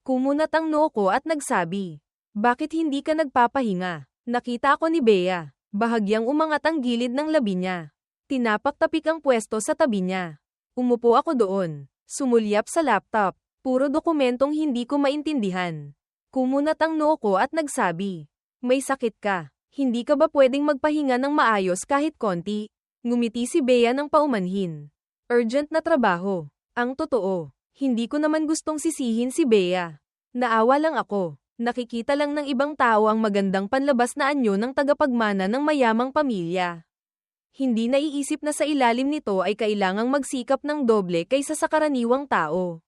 Kumunat ang noo ko at nagsabi, "Bakit hindi ka nagpapahinga?" Nakita ako ni Bea. Bahagyang umangat ang gilid ng labi niya. Tinapak-tapik ang pwesto sa tabi niya. Umupo ako doon. Sumulyap sa laptop. Puro dokumentong hindi ko maintindihan. Kumunat ang noo ko at nagsabi, "May sakit ka. Hindi ka ba pwedeng magpahinga ng maayos kahit konti?" Ngumiti si Bea ng paumanhin. Urgent na trabaho. Ang totoo, hindi ko naman gustong sisihin si Bea. Naawa lang ako. Nakikita lang ng ibang tao ang magandang panlabas na anyo ng tagapagmana ng mayamang pamilya. Hindi naiisip na sa ilalim nito ay kailangang magsikap ng doble kaysa sa karaniwang tao.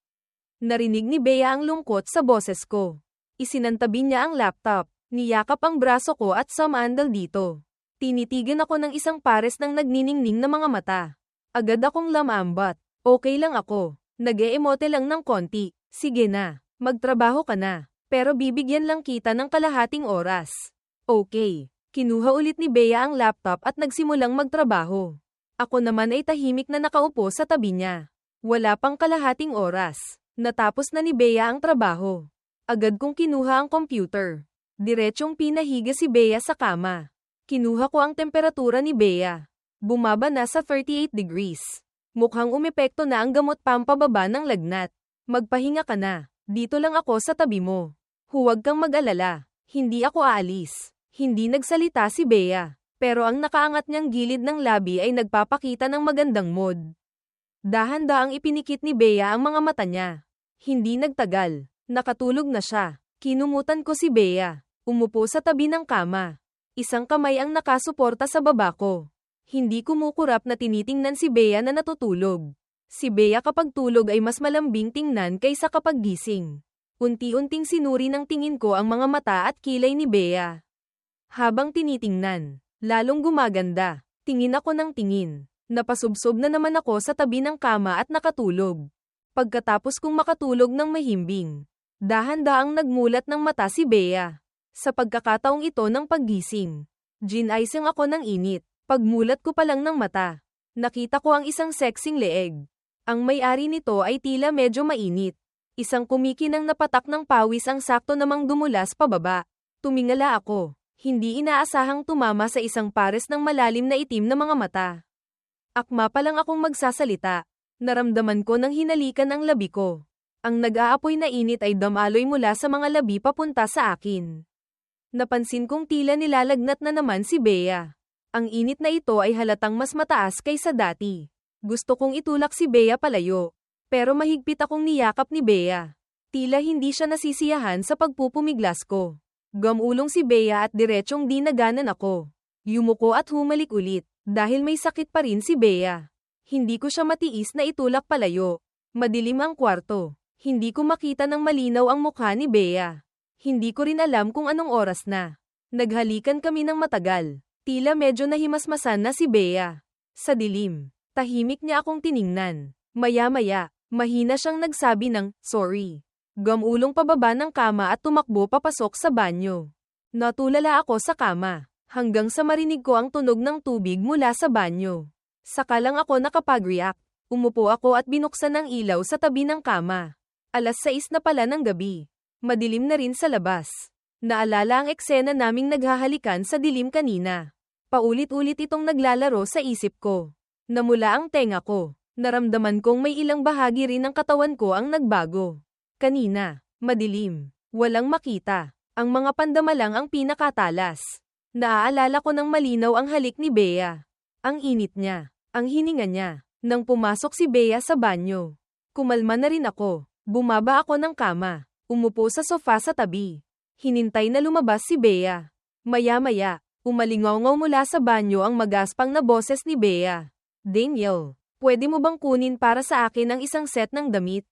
Narinig ni Bea ang lungkot sa boses ko. Isinantabi niya ang laptop, niyakap ang braso ko at sumandal dito. Tinitigan ako ng isang pares ng nagniningning na mga mata. Agad akong lamambat. Okay lang ako. Nag-e-emote lang ng konti. Sige na, magtrabaho ka na. Pero bibigyan lang kita ng kalahating oras. Okay. Kinuha ulit ni Bea ang laptop at nagsimulang magtrabaho. Ako naman ay tahimik na nakaupo sa tabi niya. Wala pang kalahating oras. Natapos na ni Bea ang trabaho. Agad kong kinuha ang computer. Diretsyong pinahiga si Bea sa kama. Kinuha ko ang temperatura ni Bea. Bumaba na sa 38 degrees. Mukhang umepekto na ang gamot pampababa ng lagnat. Magpahinga ka na. Dito lang ako sa tabi mo. Huwag kang mag-alala. Hindi ako aalis. Hindi nagsalita si Bea. Pero ang nakaangat niyang gilid ng labi ay nagpapakita ng magandang mood. Dahan-daang ipinikit ni Bea ang mga mata niya. Hindi nagtagal. Nakatulog na siya. Kinumutan ko si Bea. Umupo sa tabi ng kama. Isang kamay ang nakasuporta sa baba ko. Hindi kumukurap na tinitingnan si Bea na natutulog. Si Bea kapag tulog ay mas malambing tingnan kaysa kapag gising. Unti-unting sinuri ng tingin ko ang mga mata at kilay ni Bea. Habang tinitingnan, lalong gumaganda. Tingin ako ng tingin. Napasubsob na naman ako sa tabi ng kama at nakatulog. Pagkatapos kong makatulog ng mahimbing, dahan-daang nagmulat ng mata si Bea. Sa pagkakataong ito ng paggising, ginaising ako ng init. Pagmulat ko pa lang ng mata, nakita ko ang isang sexing leeg. Ang may-ari nito ay tila medyo mainit. Isang kumikinang napatak ng pawis ang sakto namang dumulas pababa. Tumingala ako. Hindi inaasahang tumama sa isang pares ng malalim na itim na mga mata. Akma pa lang akong magsasalita. Naramdaman ko nang hinalikan ang labi ko. Ang nag-aapoy na init ay damaloy mula sa mga labi papunta sa akin. Napansin kong tila nilalagnat na naman si Bea. Ang init na ito ay halatang mas mataas kaysa dati. Gusto kong itulak si Bea palayo. Pero mahigpit akong niyakap ni Bea. Tila hindi siya nasisiyahan sa pagpupumiglas ko. Gamulong si Bea at diretsyong dinaganan ako. Yumuko at humalik ulit, dahil may sakit pa rin si Bea. Hindi ko siya matiis na itulak palayo. Madilim ang kwarto. Hindi ko makita ng malinaw ang mukha ni Bea. Hindi ko rin alam kung anong oras na. Naghalikan kami ng matagal. Tila medyo nahimasmasan na si Bea. Sa dilim, tahimik niya akong tiningnan. Maya-maya, mahina siyang nagsabi ng, "Sorry." Gamulong pababa ng kama at tumakbo papasok sa banyo. Natulala ako sa kama, hanggang sa marinig ko ang tunog ng tubig mula sa banyo. Saka lang ako nakapag-react. Umupo ako at binuksan ang ilaw sa tabi ng kama. 6:00 na pala ng gabi. Madilim na rin sa labas. Naalala ang eksena naming naghahalikan sa dilim kanina. Paulit-ulit itong naglalaro sa isip ko. Namula ang tenga ko. Naramdaman kong may ilang bahagi rin ng katawan ko ang nagbago. Kanina, madilim. Walang makita. Ang mga pandama lang ang pinakatalas. Naaalala ko ng malinaw ang halik ni Bea. Ang init niya. Ang hininga niya. Nang pumasok si Bea sa banyo. Kumalma na rin ako. Bumaba ako ng kama. Umupo sa sofa sa tabi. Hinintay na lumabas si Bea. Maya-maya, umalingaw-ngaw mula sa banyo ang magaspang na boses ni Bea. "Daniel, pwede mo bang kunin para sa akin ang isang set ng damit?"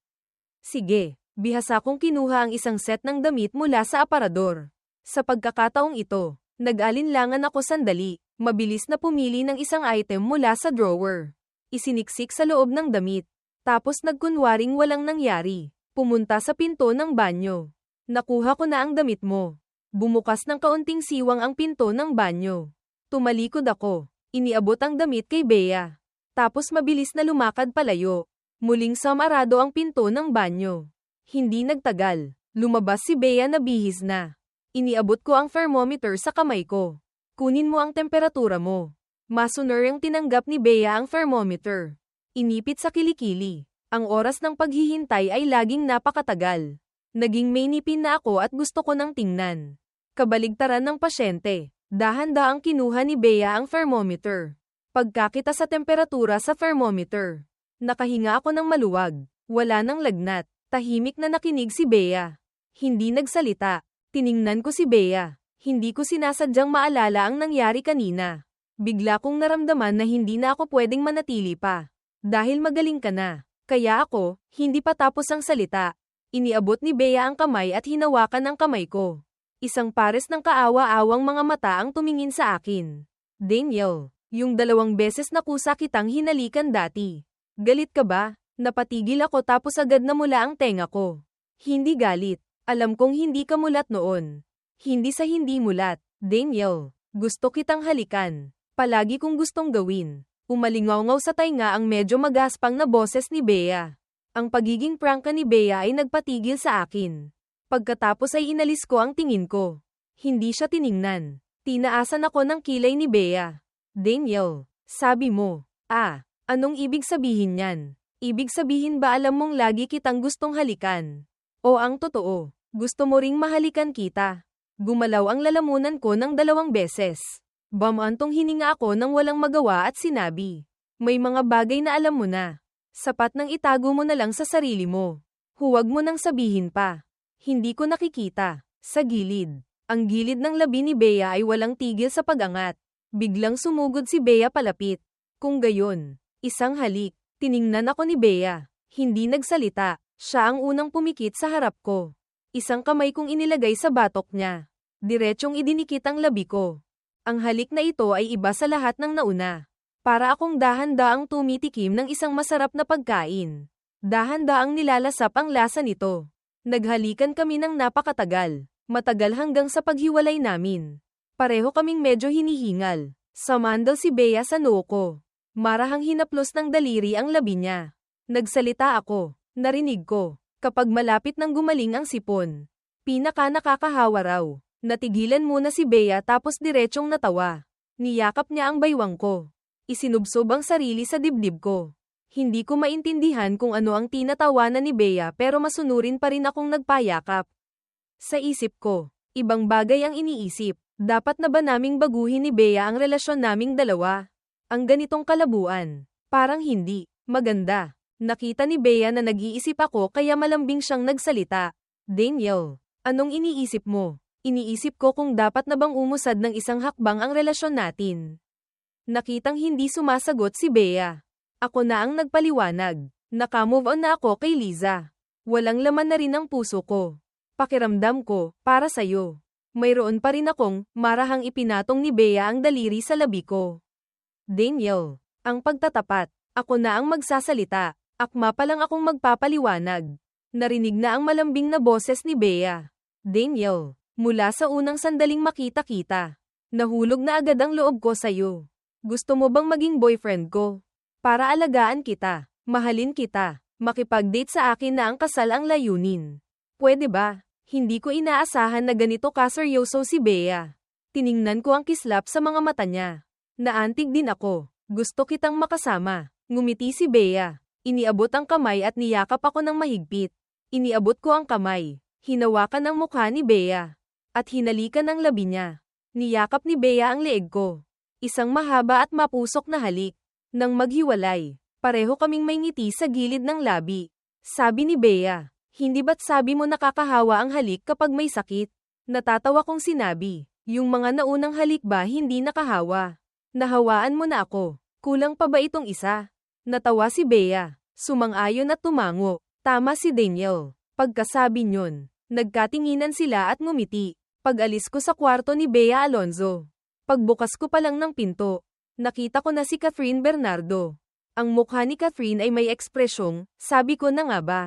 Sige. Bihasa kong kinuha ang isang set ng damit mula sa aparador. Sa pagkakataong ito, nag-alinlangan ako sandali, mabilis na pumili ng isang item mula sa drawer. Isiniksik sa loob ng damit. Tapos nagkunwaring walang nangyari. Pumunta sa pinto ng banyo. "Nakuha ko na ang damit mo." Bumukas ng kaunting siwang ang pinto ng banyo. Tumalikod ako. Iniabot ang damit kay Bea. Tapos mabilis na lumakad palayo. Muling samarado ang pinto ng banyo. Hindi nagtagal. Lumabas si Bea na bihis na. Iniabot ko ang thermometer sa kamay ko. Kunin mo ang temperatura mo. Masunurang tinanggap ni Bea ang thermometer. Inipit sa kilikili. Ang oras ng paghihintay ay laging napakatagal. Naging may nipin na ako at gusto ko nang tingnan. Kabaligtaran ng pasyente. Dahan-daang kinuha ni Bea ang thermometer. Pagkakita sa temperatura sa thermometer. Nakahinga ako ng maluwag. Wala nang lagnat. Tahimik na nakinig si Bea. Hindi nagsalita. Tiningnan ko si Bea. Hindi ko sinasadyang maalala ang nangyari kanina. Bigla kong naramdaman na hindi na ako pwedeng manatili pa. Dahil magaling ka na. Kaya ako, hindi pa tapos ang salita. Iniabot ni Bea ang kamay at hinawakan ang kamay ko. Isang pares ng kaawa-awang mga mata ang tumingin sa akin. Daniel, yung 2 beses na kusa kitang hinalikan dati. Galit ka ba? Napatigil ako tapos agad na mula ang tenga ko. Hindi galit. Alam kong hindi ka mulat noon. Hindi sa hindi mulat. Daniel, gusto kitang halikan. Palagi kong gustong gawin. Umalingaw-ngaw sa tainga ang medyo magaspang na boses ni Bea. Ang pagiging prangka ni Bea ay nagpatigil sa akin. Pagkatapos ay inalis ko ang tingin ko. Hindi siya tiningnan. Tinaasan ako ng kilay ni Bea. Daniel, sabi mo. Anong ibig sabihin niyan? Ibig sabihin ba alam mong lagi kitang gustong halikan? O ang totoo, gusto mo ring mahalikan kita? Gumalaw ang lalamunan ko ng 2 beses. Bamantong hininga ako nang walang magawa at sinabi. May mga bagay na alam mo na. Sapat nang itago mo na lang sa sarili mo. Huwag mo nang sabihin pa. Hindi ko nakikita. Sa gilid. Ang gilid ng labi ni Bea ay walang tigil sa pag-angat. Biglang sumugod si Bea palapit. Kung gayon, isang halik. Tiningnan ako ni Bea. Hindi nagsalita. Siya ang unang pumikit sa harap ko. Isang kamay kong inilagay sa batok niya. Diretsyong idinikit ang labi ko. Ang halik na ito ay iba sa lahat ng nauna. Para akong dahan-daang tumitikim ng isang masarap na pagkain. Dahan-daang nilalasap ang lasa nito. Naghalikan kami ng napakatagal. Matagal hanggang sa paghiwalay namin. Pareho kaming medyo hinihingal. Samandal si Bea sa noo ko. Marahang hinaplos ng daliri ang labi niya. Nagsalita ako. Narinig ko. Kapag malapit nang gumaling ang sipon. Pinaka nakakahawa raw. Natigilan muna si Bea tapos diretsyong natawa. Niyakap niya ang baywang ko. Isinubsob ang sarili sa dibdib ko. Hindi ko maintindihan kung ano ang tinatawanan ni Bea pero masunurin pa rin akong nagpayakap. Sa isip ko, ibang bagay ang iniisip. Dapat na ba naming baguhin ni Bea ang relasyon naming dalawa? Ang ganitong kalabuan. Parang hindi. Maganda. Nakita ni Bea na nag-iisip ako kaya malambing siyang nagsalita. Daniel, anong iniisip mo? Iniisip ko kung dapat na bang umusad ng isang hakbang ang relasyon natin. Nakitang hindi sumasagot si Bea. Ako na ang nagpaliwanag. Naka-move on na ako kay Liza. Walang laman na rin ang puso ko. Pakiramdam ko, para sa'yo. Mayroon pa rin akong, marahang ipinatong ni Bea ang daliri sa labi ko. Daniel, ang pagtatapat. Ako na ang magsasalita. Akma pa lang akong magpapaliwanag. Narinig na ang malambing na boses ni Bea. Daniel, mula sa unang sandaling makita-kita. Nahulog na agad ang loob ko sa'yo. Gusto mo bang maging boyfriend ko? Para alagaan kita, mahalin kita, makipag-date sa akin na ang kasal ang layunin. Pwede ba? Hindi ko inaasahan na ganito kaseryoso si Bea. Tiningnan ko ang kislap sa mga mata niya. Naantig din ako. Gusto kitang makasama. Ngumiti si Bea. Iniabot ang kamay at niyakap ako ng mahigpit. Iniabot ko ang kamay. Hinawakan ang mukha ni Bea. At hinalikan ang labi niya. Niyakap ni Bea ang leeg ko. Isang mahaba at mapusok na halik. Nang maghiwalay, pareho kaming may ngiti sa gilid ng labi. Sabi ni Bea, hindi ba't sabi mo nakakahawa ang halik kapag may sakit? Natatawa kong sinabi, yung mga naunang halik ba hindi nakahawa? Nahawaan mo na ako. Kulang pa ba itong isa? Natawa si Bea. Sumang-ayon at tumango. Tama si Daniel. Pagkasabi nyon, nagkatinginan sila at ngumiti. Pag-alis ko sa kwarto ni Bea Alonzo. Pagbukas ko pa lang ng pinto, nakita ko na si Catherine Bernardo. Ang mukha ni Catherine ay may ekspresyong, sabi ko na nga ba.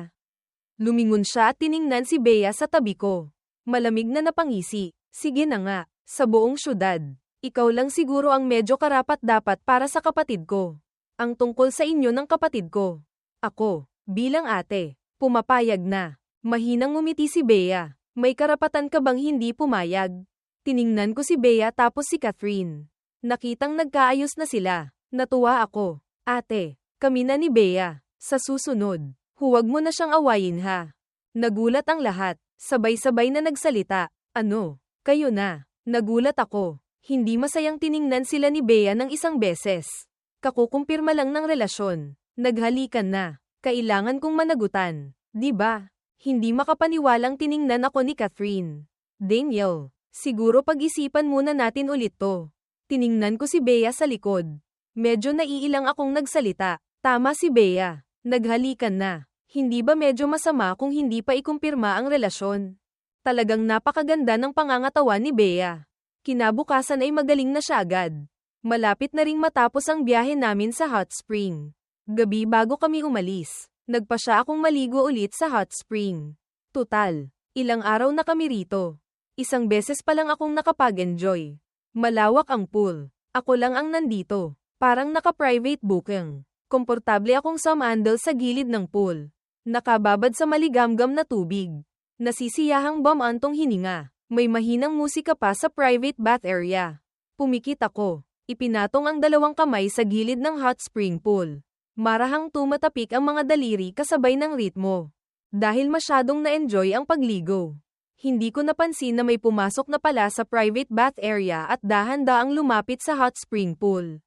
Lumingon siya at tiningnan si Bea sa tabi ko. Malamig na napangisi. Sige na nga, sa buong syudad. Ikaw lang siguro ang medyo karapat-dapat para sa kapatid ko. Ang tungkol sa inyo ng kapatid ko. Ako, bilang ate, pumapayag na. Mahinang ngumiti si Bea. May karapatan ka bang hindi pumayag? Tiningnan ko si Bea tapos si Catherine. Nakitang nagkaayos na sila. Natuwa ako. Ate, kami na ni Bea. Sa susunod, huwag mo na siyang awayin ha. Nagulat ang lahat. Sabay-sabay na nagsalita. Ano? Kayo na. Nagulat ako. Hindi masayang tiningnan sila ni Bea ng isang beses. Kakukumpirma lang ng relasyon. Naghalikan na. Kailangan kong managutan. Di ba? Hindi makapaniwalang tiningnan ako ni Catherine. Daniel, siguro pag-isipan muna natin ulit to. Tiningnan ko si Bea sa likod. Medyo naiilang akong nagsalita. Tama si Bea. Naghalikan na. Hindi ba medyo masama kung hindi pa ikumpirma ang relasyon? Talagang napakaganda ng pangangatawan ni Bea. Kinabukasan ay magaling na siya agad. Malapit na ring matapos ang biyahe namin sa hot spring. Gabi bago kami umalis, nagpa siya akong maligo ulit sa hot spring. Tutal, ilang araw na kami rito. Isang beses pa lang akong nakapag-enjoy. Malawak ang pool. Ako lang ang nandito. Parang naka-private booking. Komportable akong sumandal sa gilid ng pool. Nakababad sa maligamgam na tubig. Nasisiyahang bumantong hininga. May mahinang musika pa sa private bath area. Pumikit ako. Ipinatong ang dalawang kamay sa gilid ng hot spring pool. Marahang tumatapik ang mga daliri kasabay ng ritmo. Dahil masyadong na-enjoy ang pagligo. Hindi ko napansin na may pumasok na pala sa private bath area at dahan-daang lumapit sa hot spring pool.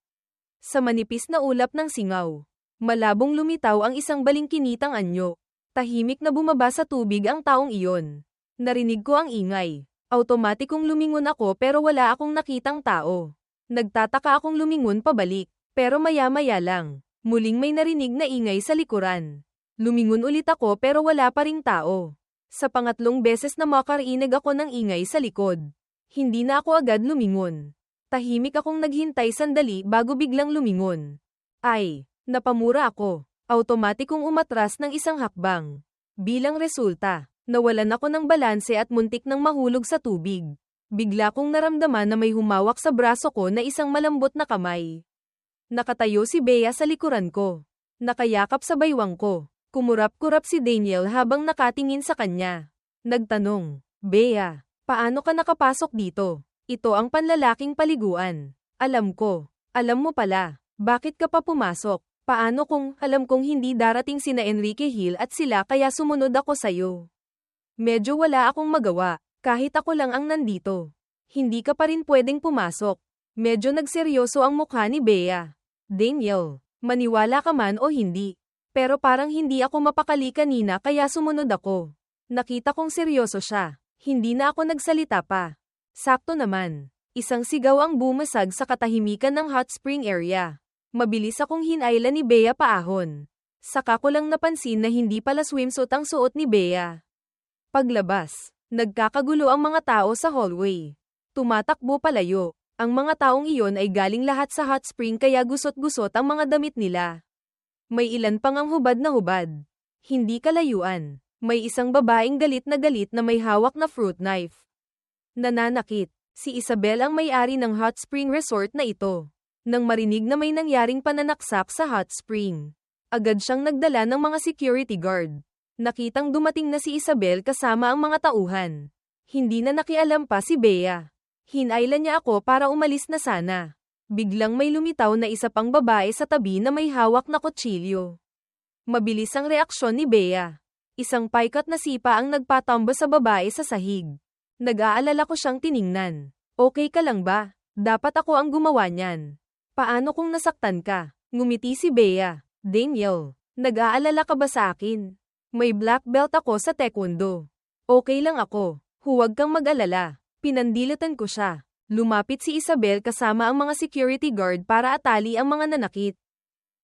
Sa manipis na ulap ng singaw, malabong lumitaw ang isang balingkinitang anyo. Tahimik na bumaba sa tubig ang taong iyon. Narinig ko ang ingay. Automatikong lumingon ako pero wala akong nakitang tao. Nagtataka akong lumingon pabalik, pero maya-maya lang, muling may narinig na ingay sa likuran. Lumingon ulit ako pero wala pa ring tao. Sa pangatlong beses na makarinig ako ng ingay sa likod. Hindi na ako agad lumingon. Tahimik akong naghintay sandali bago biglang lumingon. Ay, napamura ako. Automatikong umatras ng isang hakbang. Bilang resulta, nawalan ako ng balanse at muntik nang mahulog sa tubig. Bigla kong naramdaman na may humawak sa braso ko na isang malambot na kamay. Nakatayo si Bea sa likuran ko. Nakayakap sa baywang ko. Kumurap-kurap si Daniel habang nakatingin sa kanya. Nagtanong, Bea, paano ka nakapasok dito? Ito ang panlalaking paliguan. Alam ko. Alam mo pala. Bakit ka pa pumasok? Paano kung alam kong hindi darating sina Enrique Hill at sila kaya sumunod ako sayo? Medyo wala akong magawa. Kahit ako lang ang nandito. Hindi ka pa rin pwedeng pumasok. Medyo nagseryoso ang mukha ni Bea. Daniel, maniwala ka man o hindi. Pero parang hindi ako mapakali kanina kaya sumunod ako. Nakita kong seryoso siya. Hindi na ako nagsalita pa. Sakto naman. Isang sigaw ang bumasag sa katahimikan ng hot spring area. Mabilis akong hinayla ni Bea paahon. Saka ko lang napansin na hindi pala swimsuit ang suot ni Bea. Paglabas, nagkakagulo ang mga tao sa hallway. Tumatakbo palayo. Ang mga taong iyon ay galing lahat sa hot spring kaya gusot-gusot ang mga damit nila. May ilan pang ang hubad na hubad. Hindi kalayuan. May isang babaeng galit na may hawak na fruit knife. Nananakit. Si Isabel ang may-ari ng hot spring resort na ito. Nang marinig na may nangyaring pananaksak sa hot spring, agad siyang nagdala ng mga security guard. Nakitang dumating na si Isabel kasama ang mga tauhan. Hindi na nakialam pa si Bea. Hinayla niya ako para umalis na sana. Biglang may lumitaw na isa pang babae sa tabi na may hawak na kutsilyo. Mabilis ang reaksyon ni Bea. Isang paikat na sipa ang nagpatambo sa babae sa sahig. Nag-aalala ko siyang tiningnan. Okay ka lang ba? Dapat ako ang gumawa niyan. Paano kung nasaktan ka? Ngumiti si Bea. Daniel, nag-aalala ka ba sa akin? May black belt ako sa taekwondo. Okay lang ako. Huwag kang mag-alala. Pinandilatan ko siya. Lumapit si Isabel kasama ang mga security guard para atali ang mga nanakit.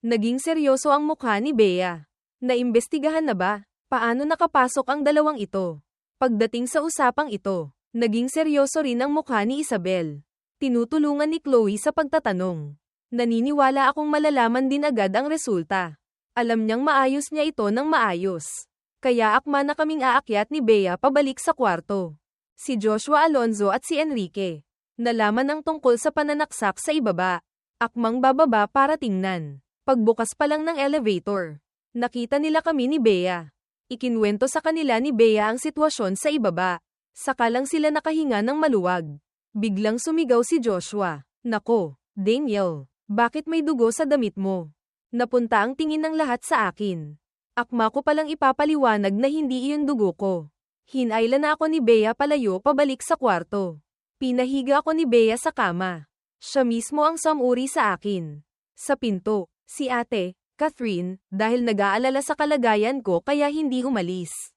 Naging seryoso ang mukha ni Bea. Naimbestigahan na ba? Paano nakapasok ang dalawang ito? Pagdating sa usapang ito, naging seryoso rin ang mukha ni Isabel. Tinutulungan ni Chloe sa pagtatanong. Naniniwala akong malalaman din agad ang resulta. Alam niyang maayos niya ito ng maayos. Kaya akma na kaming aakyat ni Bea pabalik sa kwarto. Si Joshua Alonzo at si Enrique. Nalaman ang tungkol sa pananaksak sa ibaba. Akmang bababa para tingnan. Pagbukas pa lang ng elevator, nakita nila kami ni Bea. Ikinwento sa kanila ni Bea ang sitwasyon sa ibaba. Saka lang sila nakahinga ng maluwag. Biglang sumigaw si Joshua. Nako, Daniel, bakit may dugo sa damit mo? Napunta ang tingin ng lahat sa akin. Akma ko palang ipapaliwanag na hindi iyon dugo ko. Hinayla na ako ni Bea palayo pabalik sa kwarto. Pinahiga ako ni Bea sa kama. Siya mismo ang sumuri sa akin. Sa pinto, si Ate Catherine, dahil nag-aalala sa kalagayan ko kaya hindi umalis.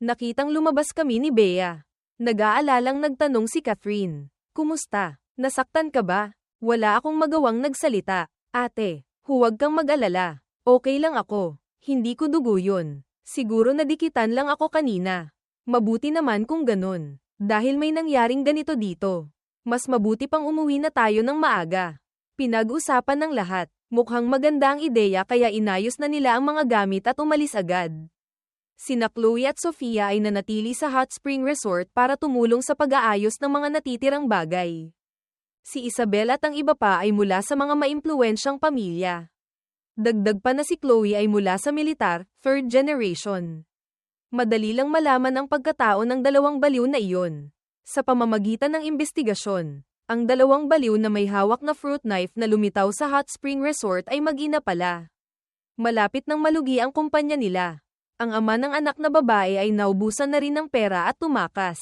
Nakitang lumabas kami ni Bea. Nag-aalalang nagtanong si Catherine. Kumusta? Nasaktan ka ba? Wala akong magawang nagsalita. Ate, huwag kang mag-alala. Okay lang ako. Hindi ko dugo yun. Siguro nadikitan lang ako kanina. Mabuti naman kung ganun. Dahil may nangyaring ganito dito. Mas mabuti pang umuwi na tayo ng maaga. Pinag-usapan ng lahat. Mukhang maganda ang ideya kaya inayos na nila ang mga gamit at umalis agad. Sina Chloe at Sofia ay nanatili sa Hot Spring Resort para tumulong sa pag-aayos ng mga natitirang bagay. Si Isabel at ang iba pa ay mula sa mga maimpluwensyang pamilya. Dagdag pa na si Chloe ay mula sa militar, third generation. Madali lang malaman ang pagkatao ng dalawang baliw na iyon. Sa pamamagitan ng investigasyon, ang dalawang baliw na may hawak na fruit knife na lumitaw sa Hot Spring Resort ay mag-ina pala. Malapit nang malugi ang kumpanya nila. Ang ama ng anak na babae ay naubusan na rin ng pera at tumakas.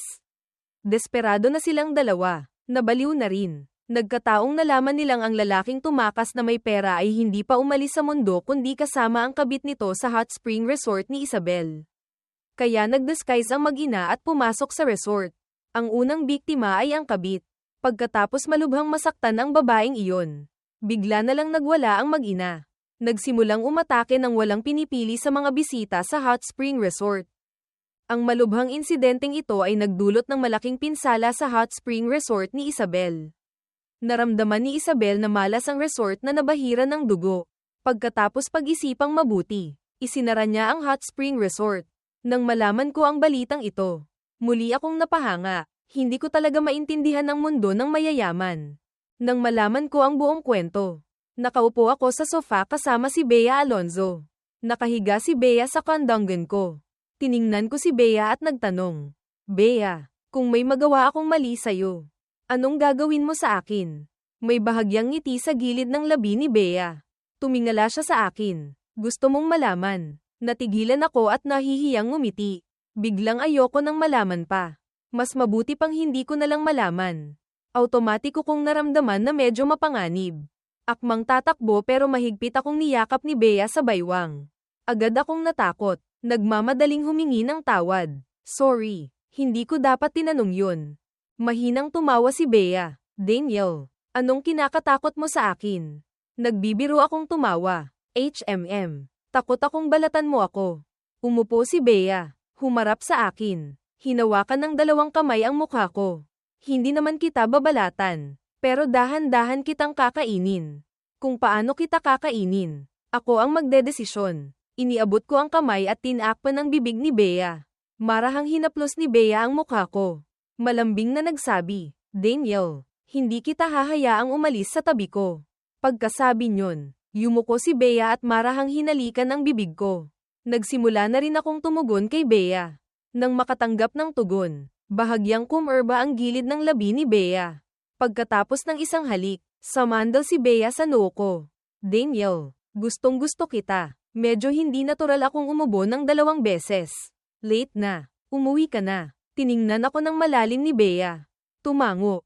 Desperado na silang dalawa. Nabaliw na rin. Nagkataong nalaman nilang ang lalaking tumakas na may pera ay hindi pa umalis sa mundo kundi kasama ang kabit nito sa Hot Spring Resort ni Isabel. Kaya nag-disguise ang mag-ina at pumasok sa resort. Ang unang biktima ay ang kabit. Pagkatapos malubhang masaktan ang babaeng iyon, bigla na lang nagwala ang mag-ina. Nagsimulang umatake ng walang pinipili sa mga bisita sa Hot Spring Resort. Ang malubhang insidenteng ito ay nagdulot ng malaking pinsala sa Hot Spring Resort ni Isabel. Naramdaman ni Isabel na malas ang resort na nabahira ng dugo. Pagkatapos pag-isipang mabuti, isinara niya ang Hot Spring Resort. Nang malaman ko ang balitang ito, muli akong napahanga. Hindi ko talaga maintindihan ang mundo ng mayayaman. Nang malaman ko ang buong kwento, nakaupo ako sa sofa kasama si Bea Alonzo. Nakahiga si Bea sa kandanggan ko. Tiningnan ko si Bea at nagtanong, Bea, kung may magawa akong mali sa'yo, anong gagawin mo sa akin? May bahagyang ngiti sa gilid ng labi ni Bea. Tumingala siya sa akin. Gusto mong malaman. Natigilan ako at nahihiyang ngumiti. Biglang ayoko nang malaman pa. Mas mabuti pang hindi ko nalang malaman. Automatiko kong naramdaman na medyo mapanganib. Akmang tatakbo pero mahigpit akong niyakap ni Bea sa baywang. Agad akong natakot. Nagmamadaling humingi ng tawad. Sorry, hindi ko dapat tinanong yun. Mahinang tumawa si Bea. Daniel, anong kinakatakot mo sa akin? Nagbibiro akong tumawa. Takot akong balatan mo ako. Umupo si Bea. Humarap sa akin. Hinawakan ng dalawang kamay ang mukha ko. Hindi naman kita babalatan. Pero dahan-dahan kitang kakainin. Kung paano kita kakainin, ako ang magdedesisyon. Iniabot ko ang kamay at tinakpan ang bibig ni Bea. Marahang hinaplos ni Bea ang mukha ko. Malambing na nagsabi, Daniel, hindi kita hahayaang umalis sa tabi ko. Pagkasabi nyon, yumuko si Bea at marahang hinalikan ang bibig ko. Nagsimula na rin akong tumugon kay Bea. Nang makatanggap ng tugon, bahagyang kumerba ang gilid ng labi ni Bea. Pagkatapos ng isang halik, samandal si Bea sa noo ko. Daniel, gustong-gusto kita. Medyo hindi natural akong umubo ng 2 beses. Late na. Umuwi ka na. Tiningnan ako ng malalim ni Bea. Tumango.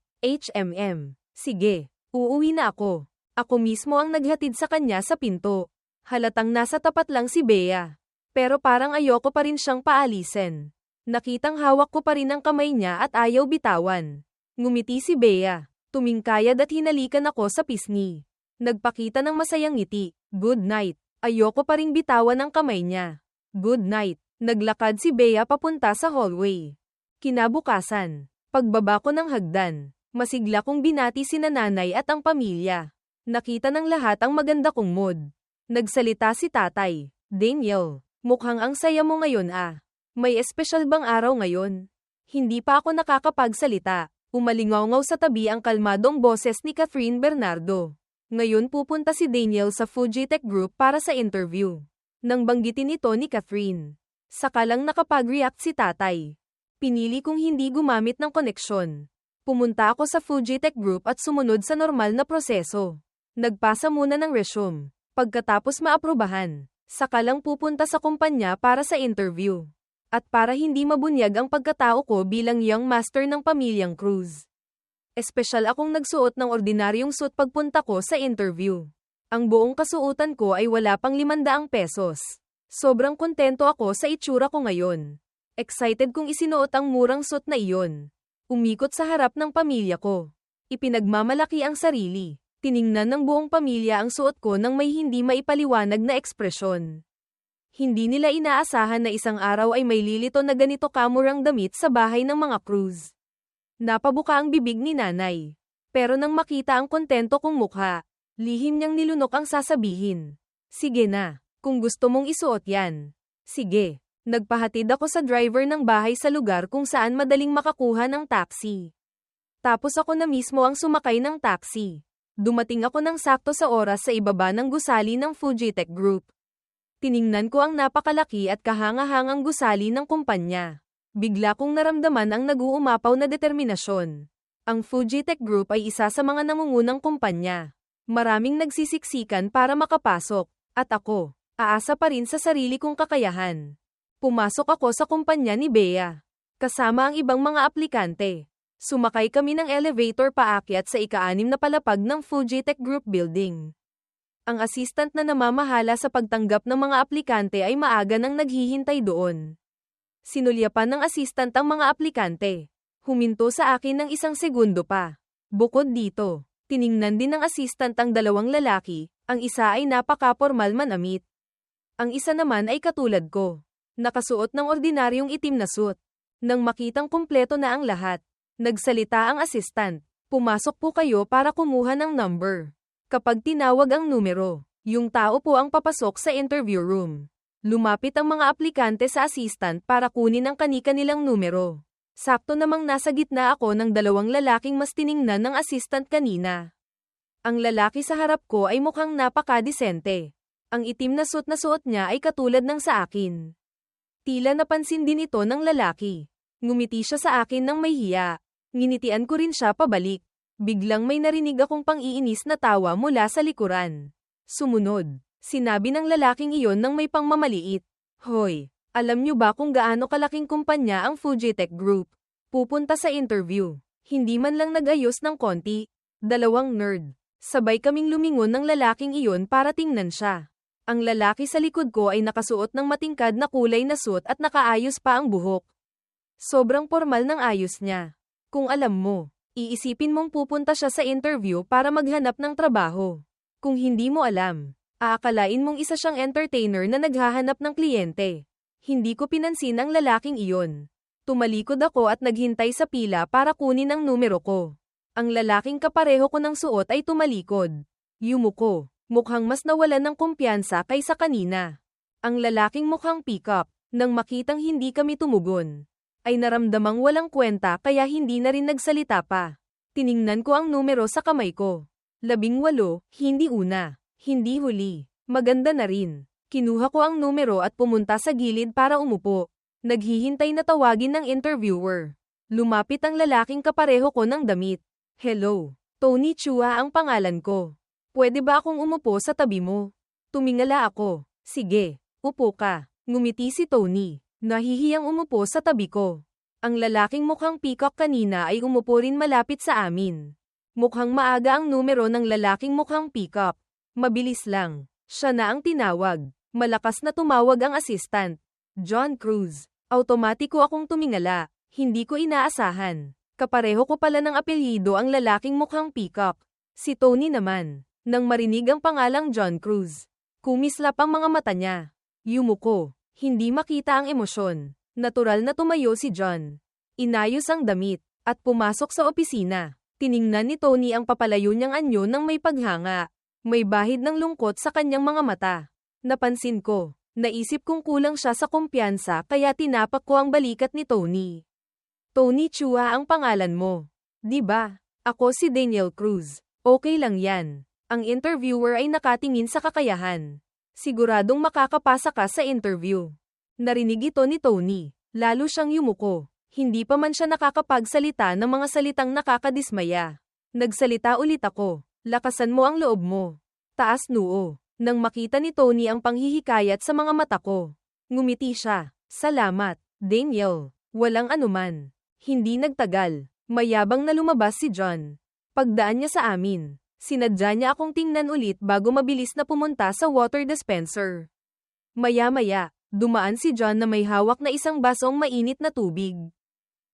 Sige, uuwi na ako. Ako mismo ang naghatid sa kanya sa pinto. Halatang nasa tapat lang si Bea. Pero parang ayoko pa rin siyang paalisin. Nakitang hawak ko pa rin ang kamay niya at ayaw bitawan. Ngumiti si Bea. Tumingkayad at hinalikan ako sa pisngi. Nagpakita ng masayang ngiti. Good night. Ayoko pa ring bitawan ang kamay niya. Good night. Naglakad si Bea papunta sa hallway. Kinabukasan, pagbaba ko ng hagdan, masigla kong binati sina nanay at ang pamilya. Nakita ng lahat ang maganda kong mood. Nagsalita si tatay. Daniel, mukhang ang saya mo ngayon ah. May espesyal bang araw ngayon? Hindi pa ako nakakapagsalita. Umalingaw-ngaw sa tabi ang kalmadong boses ni Catherine Bernardo. Ngayon pupunta si Daniel sa Fujitech Group para sa interview. Nang banggitin ito ni Catherine, saka lang nakapag-react si tatay. Pinili kong hindi gumamit ng koneksyon. Pumunta ako sa Fujitech Group at sumunod sa normal na proseso. Nagpasa muna ng resume. Pagkatapos maaprubahan, saka lang pupunta sa kumpanya para sa interview. At para hindi mabunyag ang pagkatao ko bilang young master ng pamilyang Cruz. Espesyal akong nagsuot ng ordinaryong suit pagpunta ko sa interview. Ang buong kasuotan ko ay wala pang 500 pesos. Sobrang kontento ako sa itsura ko ngayon. Excited kong isinuot ang murang suit na iyon. Umikot sa harap ng pamilya ko. Ipinagmamalaki ang sarili. Tiningnan ng buong pamilya ang suot ko nang may hindi maipaliwanag na ekspresyon. Hindi nila inaasahan na isang araw ay may lilito na ganito kamurang damit sa bahay ng mga Cruz. Napabuka ang bibig ni nanay. Pero nang makita ang kontento kong mukha, lihim niyang nilunok ang sasabihin. Sige na, kung gusto mong isuot yan. Sige. Nagpahatid ako sa driver ng bahay sa lugar kung saan madaling makakuha ng taxi. Tapos ako na mismo ang sumakay ng taxi. Dumating ako ng sakto sa oras sa ibaba ng gusali ng Fujitech Group. Tiningnan ko ang napakalaki at kahanga-hangang gusali ng kumpanya. Bigla kong naramdaman ang nag-uumapaw na determinasyon. Ang Fujitech Group ay isa sa mga nangungunang kumpanya. Maraming nagsisiksikan para makapasok, at ako, aasa pa rin sa sarili kong kakayahan. Pumasok ako sa kumpanya ni Bea. Kasama ang ibang mga aplikante. Sumakay kami ng elevator paakyat sa ika-6 na palapag ng Fujitech Group Building. Ang assistant na namamahala sa pagtanggap ng mga aplikante ay maaga nang naghihintay doon. Sinulyapan ng assistant ang mga aplikante. Huminto sa akin ng 1 segundo pa. Bukod dito, tiningnan din ng assistant ang 2 lalaki, ang isa ay napaka-formal manamit. Ang isa naman ay katulad ko. Nakasuot ng ordinaryong itim na suit. Nang makitang kumpleto na ang lahat, nagsalita ang assistant. Pumasok po kayo para kumuha ng number. Kapag tinawag ang numero, yung tao po ang papasok sa interview room. Lumapit ang mga aplikante sa assistant para kunin ang kani-kanilang numero. Sakto namang nasa gitna ako ng 2 lalaking mas tiningnan ng assistant kanina. Ang lalaki sa harap ko ay mukhang napakadesente. Ang itim na suot niya ay katulad ng sa akin. Tila napansin din ito ng lalaki. Ngumiti siya sa akin ng may hiya. Nginitian ko rin siya pabalik. Biglang may narinig akong pang-iinis na tawa mula sa likuran. Sumunod. Sinabi ng lalaking iyon ng may pangmamaliit. Hoy, alam niyo ba kung gaano kalaking kumpanya ang Fujitech Group? Pupunta sa interview. Hindi man lang nag-ayos ng konti. 2 nerd. Sabay kaming lumingon ng lalaking iyon para tingnan siya. Ang lalaki sa likod ko ay nakasuot ng matingkad na kulay na suit at nakaayos pa ang buhok. Sobrang formal ng ayos niya. Kung alam mo, iisipin mong pupunta siya sa interview para maghanap ng trabaho. Kung hindi mo alam, aakalain mong isa siyang entertainer na naghahanap ng kliyente. Hindi ko pinansin ang lalaking iyon. Tumalikod ako at naghintay sa pila para kunin ang numero ko. Ang lalaking kapareho ko ng suot ay tumalikod. Yumuko. Mukhang mas nawalan ng kumpiyansa kaysa kanina. Ang lalaking mukhang pick-up, nang makitang hindi kami tumugon, ay naramdamang walang kwenta kaya hindi na rin nagsalita pa. Tiningnan ko ang numero sa kamay ko. 18, hindi una. Hindi huli. Maganda na rin. Kinuha ko ang numero at pumunta sa gilid para umupo. Naghihintay na tawagin ng interviewer. Lumapit ang lalaking kapareho ko ng damit. Hello. Tony Chua ang pangalan ko. Pwede ba akong umupo sa tabi mo? Tumingala ako. Sige, upo ka. Ngumiti si Tony. Nahihiyang umupo sa tabi ko. Ang lalaking mukhang peacock kanina ay umupo rin malapit sa amin. Mukhang maaga ang numero ng lalaking mukhang peacock. Mabilis lang. Siya na ang tinawag. Malakas na tumawag ang assistant. John Cruz. Automatiko akong tumingala. Hindi ko inaasahan. Kapareho ko pala ng apelyido ang lalaking mukhang peacock. Si Tony naman. Nang marinig ang pangalang John Cruz, kumislap ang mga mata niya. Yumuko. Hindi makita ang emosyon. Natural na tumayo si John. Inayos ang damit. At pumasok sa opisina. Tiningnan ni Tony ang papalayo niyang anyo ng may paghanga. May bahid ng lungkot sa kanyang mga mata. Napansin ko. Naisip kong kulang siya sa kumpiyansa kaya tinapak ko ang balikat ni Tony. Tony Chua ang pangalan mo. Di ba? Ako si Daniel Cruz. Okay lang yan. Ang interviewer ay nakatingin sa kakayahan. Siguradong makakapasa ka sa interview. Narinig ito ni Tony. Lalo siyang yumuko. Hindi pa man siya nakakapagsalita ng mga salitang nakakadismaya. Nagsalita ulit ako. Lakasan mo ang loob mo. Taas noo. Nang makita ni Tony ang panghihikayat sa mga mata ko. Ngumiti siya. Salamat, Daniel. Walang anuman. Hindi nagtagal. Mayabang na lumabas si John. Pagdaan niya sa amin, sinadya niya akong tingnan ulit bago mabilis na pumunta sa water dispenser. Maya-maya, dumaan si John na may hawak na isang basong mainit na tubig.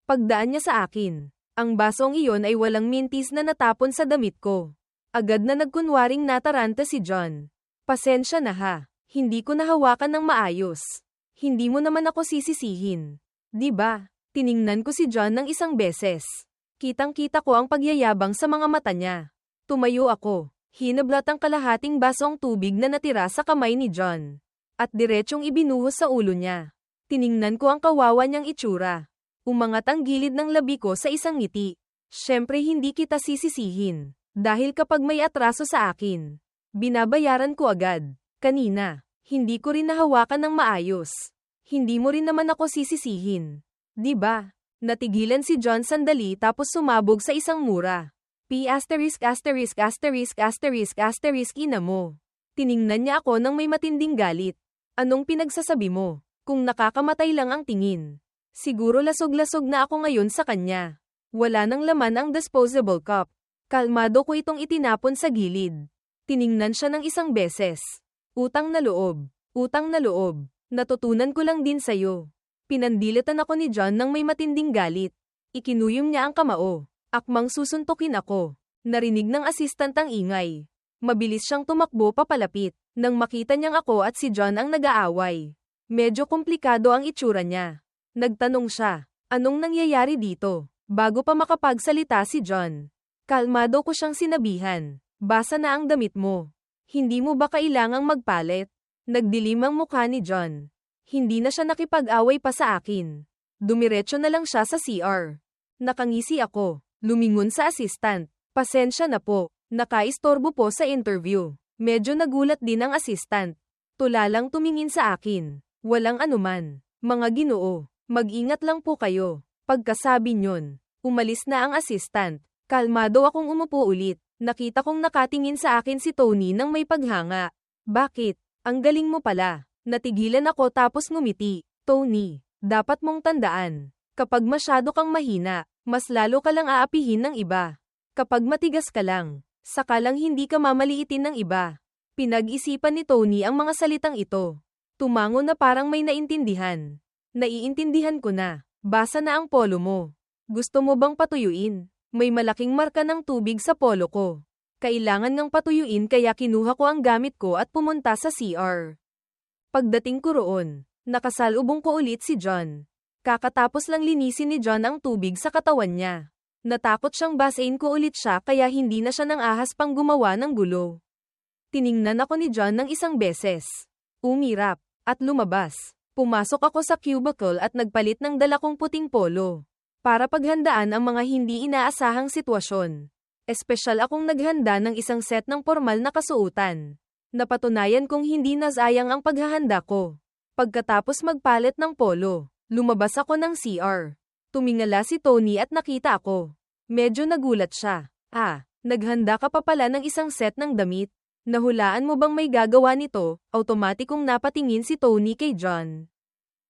Pagdaan niya sa akin, ang basong iyon ay walang mintis na natapon sa damit ko. Agad na nagkunwaring nataranta si John. Pasensya na ha, hindi ko nahawakan ng maayos. Hindi mo naman ako sisisihin. Di ba? Tiningnan ko si John ng isang beses. Kitang-kita ko ang pagyayabang sa mga mata niya. Tumayo ako. Hinablat ang kalahating basong tubig na natira sa kamay ni John. At diretsyong ibinuhos sa ulo niya. Tiningnan ko ang kawawa niyang itsura. Umangat ang gilid ng labi ko sa isang ngiti. Siyempre hindi kita sisisihin. Dahil kapag may atraso sa akin, binabayaran ko agad. Kanina, hindi ko rin nahawakan ng maayos. Hindi mo rin naman ako sisisihin. Di ba? Natigilan si John sandali tapos sumabog sa isang mura. Ina mo. Tiningnan niya ako nang may matinding galit. Anong pinagsasabi mo? Kung nakakamatay lang ang tingin. Siguro lasog-lasog na ako ngayon sa kanya. Wala nang laman ang disposable cup. Kalmado ko itong itinapon sa gilid. Tiningnan siya ng isang beses. Utang na loob. Utang na loob. Natutunan ko lang din sa'yo. Pinandilitan ako ni John nang may matinding galit. Ikinuyom niya ang kamao. Akmang susuntukin ako. Narinig ng assistant ang ingay. Mabilis siyang tumakbo papalapit. Nang makita niyang ako at si John ang nag-aaway. Medyo komplikado ang itsura niya. Nagtanong siya, anong nangyayari dito? Bago pa makapagsalita si John. Kalmado ko siyang sinabihan. Basa na ang damit mo. Hindi mo ba kailangang magpalit? Nagdilim ang mukha ni John. Hindi na siya nakipag-away pa sa akin. Dumiretso na lang siya sa CR. Nakangisi ako. Lumingon sa assistant. Pasensya na po. Nakaistorbo po sa interview. Medyo nagulat din ang assistant. Tulalang tumingin sa akin. Walang anuman. Mga Ginoo, mag-ingat lang po kayo. Pagkasabi nyon, umalis na ang assistant. Kalmado akong umupo ulit. Nakita kong nakatingin sa akin si Tony nang may paghanga. Bakit? Ang galing mo pala. Natigilan ako tapos ngumiti. Tony, dapat mong tandaan. Kapag masyado kang mahina, mas lalo ka lang aapihin ng iba. Kapag matigas ka lang, saka lang hindi ka mamaliitin ng iba. Pinag-isipan ni Tony ang mga salitang ito. Tumango na parang may naintindihan. Naiintindihan ko na. Basa na ang polo mo. Gusto mo bang patuyuin? May malaking marka ng tubig sa polo ko. Kailangan ngang patuyuin kaya kinuha ko ang gamit ko at pumunta sa CR. Pagdating ko roon, nakasalubong ko ulit si John. Kakatapos lang linisin ni John ang tubig sa katawan niya. Natakot siyang basain ko ulit siya kaya hindi na siya nang ahas pang gumawa ng gulo. Tiningnan ako ni John ng isang beses. Umirap, at lumabas. Pumasok ako sa cubicle at nagpalit ng dala kong puting polo. Para paghandaan ang mga hindi inaasahang sitwasyon. Espesyal akong naghanda ng isang set ng formal na kasuotan. Napatunayan kong hindi nasayang ang paghahanda ko. Pagkatapos magpalit ng polo, lumabas ako ng CR. Tumingala si Tony at nakita ako. Medyo nagulat siya. Naghanda ka pa pala ng isang set ng damit. Nahulaan mo bang may gagawa nito? Automatikong napatingin si Tony kay John.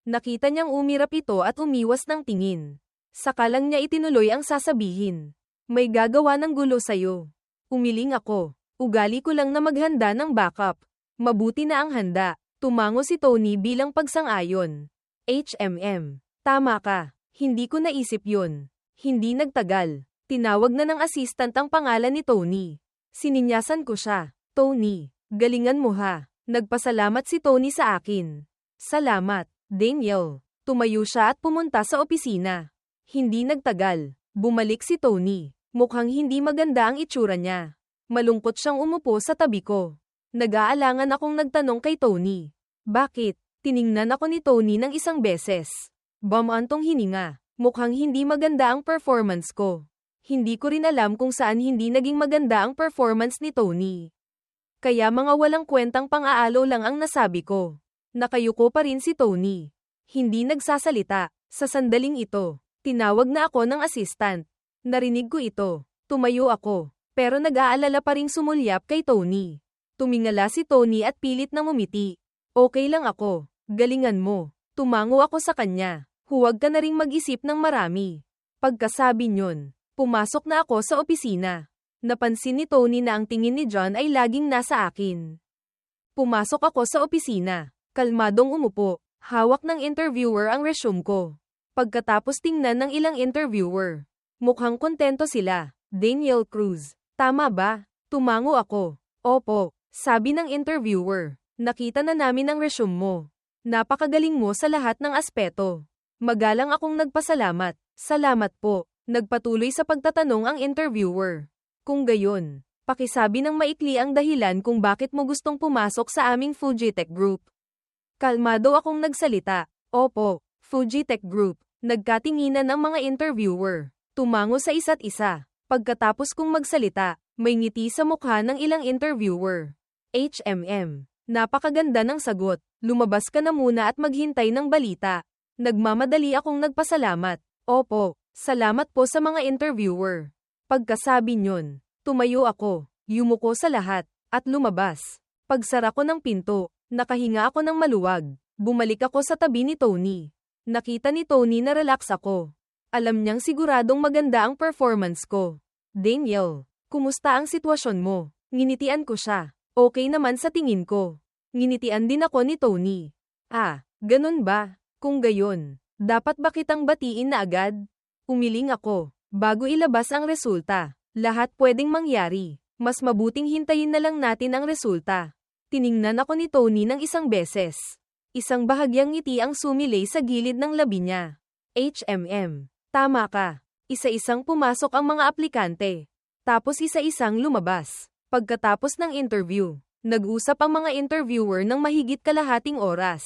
Nakita niyang umirap ito at umiwas ng tingin. Saka lang niya itinuloy ang sasabihin. May gagawa ng gulo sa'yo. Umiling ako. Ugali ko lang na maghanda ng backup. Mabuti na ang handa. Tumango si Tony bilang pagsang-ayon. Tama ka. Hindi ko naisip yun. Hindi nagtagal. Tinawag na ng assistant ang pangalan ni Tony. Sininyasan ko siya. Tony, galingan mo ha. Nagpasalamat si Tony sa akin. Salamat, Daniel. Tumayo siya at pumunta sa opisina. Hindi nagtagal. Bumalik si Tony. Mukhang hindi maganda ang itsura niya. Malungkot siyang umupo sa tabi ko. Nag-aalangan akong nagtanong kay Tony. Bakit? Tiningnan ako ni Tony ng isang beses. Bamantong hininga. Mukhang hindi maganda ang performance ko. Hindi ko rin alam kung saan hindi naging maganda ang performance ni Tony. Kaya mga walang kwentang pang-aalo lang ang nasabi ko. Nakayuko pa rin si Tony. Hindi nagsasalita. Sa sandaling ito, Tinawag na ako ng assistant. Narinig ko ito. Tumayo ako. Pero nag-aalala pa ring sumulyap kay Tony. Tumingala si Tony at pilit na ngumiti. Okay lang ako. Galingan mo. Tumango ako sa kanya. Huwag ka na ring mag-isip ng marami. Pagkasabi nyon, pumasok na ako sa opisina. Napansin ni Tony na ang tingin ni John ay laging nasa akin. Pumasok ako sa opisina. Kalmadong umupo. Hawak ng interviewer ang resume ko. Pagkatapos tingnan ng ilang interviewer. Mukhang kontento sila. Daniel Cruz. Tama ba? Tumango ako. Opo, sabi ng interviewer. Nakita na namin ang resume mo. Napakagaling mo sa lahat ng aspeto. Magalang akong nagpasalamat. Salamat po. Nagpatuloy sa pagtatanong ang interviewer. Kung gayon, pakisabi ng maikli ang dahilan kung bakit mo gustong pumasok sa aming Fujitech Group. Kalmado akong nagsalita. Opo, Fujitech Group. Nagkatinginan ang mga interviewer. Tumango sa isa't isa. Pagkatapos kong magsalita, may ngiti sa mukha ng ilang interviewer. HMM. Napakaganda ng sagot. Lumabas ka na muna at maghintay ng balita. Nagmamadali akong nagpasalamat. Opo, salamat po sa mga interviewer. Pagkasabi nyon, tumayo ako, yumuko sa lahat, at lumabas. Pagsara ko ng pinto, nakahinga ako ng maluwag. Bumalik ako sa tabi ni Tony. Nakita ni Tony na relax ako. Alam niyang siguradong maganda ang performance ko. Daniel, kumusta ang sitwasyon mo? Nginitian ko siya. Okay naman sa tingin ko. Nginitian din ako ni Tony. Ah, ganun ba? Kung gayon, dapat ba kitang batiin na agad? Umiling ako. Bago ilabas ang resulta, lahat pwedeng mangyari. Mas mabuting hintayin na lang natin ang resulta. Tiningnan ako ni Tony ng isang beses. Isang bahagyang ngiti ang sumilay sa gilid ng labi niya. HMM. Tama ka. Isa-isang pumasok ang mga aplikante. Tapos isa-isang lumabas. Pagkatapos ng interview, nag-usap ang mga interviewer ng mahigit kalahating oras.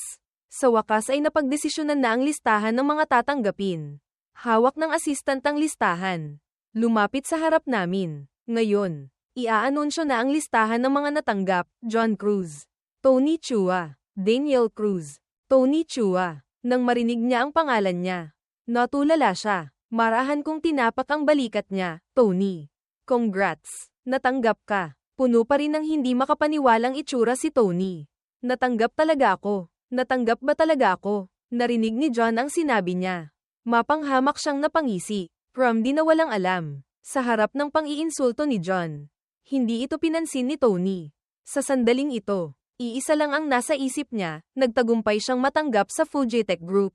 Sa wakas ay napagdesisyonan na ang listahan ng mga tatanggapin. Hawak ng assistant ang listahan. Lumapit sa harap namin. Ngayon, iaanunsyo na ang listahan ng mga natanggap. John Cruz. Tony Chua. Daniel Cruz. Tony Chua. Nang marinig niya ang pangalan niya, natulala siya. Marahan kong tinapak ang balikat niya. Tony. Congrats. Natanggap ka. Puno pa rin ng hindi makapaniwalang itsura si Tony. Natanggap talaga ako. Natanggap ba talaga ako? Narinig ni John ang sinabi niya. Mapanghamak siyang napangisi. From di na walang alam. Sa harap ng pang-iinsulto ni John. Hindi ito pinansin ni Tony. Sa sandaling ito, iisa lang ang nasa isip niya, nagtagumpay siyang matanggap sa Fujitech Group.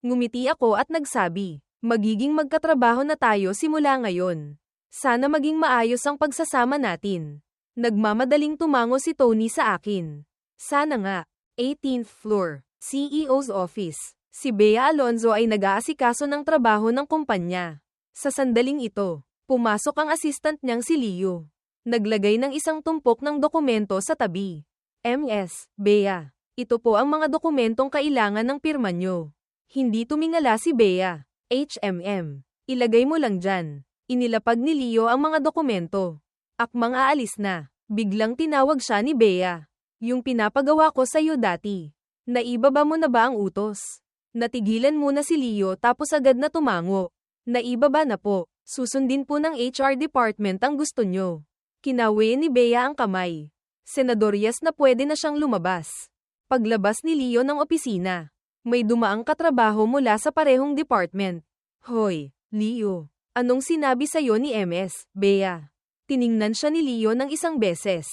Ngumiti ako at nagsabi, magiging magkatrabaho na tayo simula ngayon. Sana maging maayos ang pagsasama natin. Nagmamadaling tumango si Tony sa akin. Sana nga. 18th floor, CEO's office. Si Bea Alonzo ay nag-aasikaso ng trabaho ng kumpanya. Sa sandaling ito, pumasok ang assistant niyang si Leo. Naglagay ng isang tumpok ng dokumento sa tabi. MS, Bea. Ito po ang mga dokumentong kailangan ng pirma nyo. Hindi tumingala si Bea. HMM. Ilagay mo lang dyan. Inilapag ni Leo ang mga dokumento. Akmang aalis na. Biglang tinawag siya ni Bea. Yung pinapagawa ko sa'yo dati. Naibaba mo na ba ang utos? Natigilan muna si Leo tapos agad na tumango. Naibaba na po. Susundin po ng HR department ang gusto nyo. Kinawi ni Bea ang kamay. Senadoryas na pwede na siyang lumabas. Paglabas ni Leo ng opisina, may dumaang katrabaho mula sa parehong department. Hoy, Leo, anong sinabi sa'yo ni MS, Bea? Tiningnan siya ni Leo ng isang beses.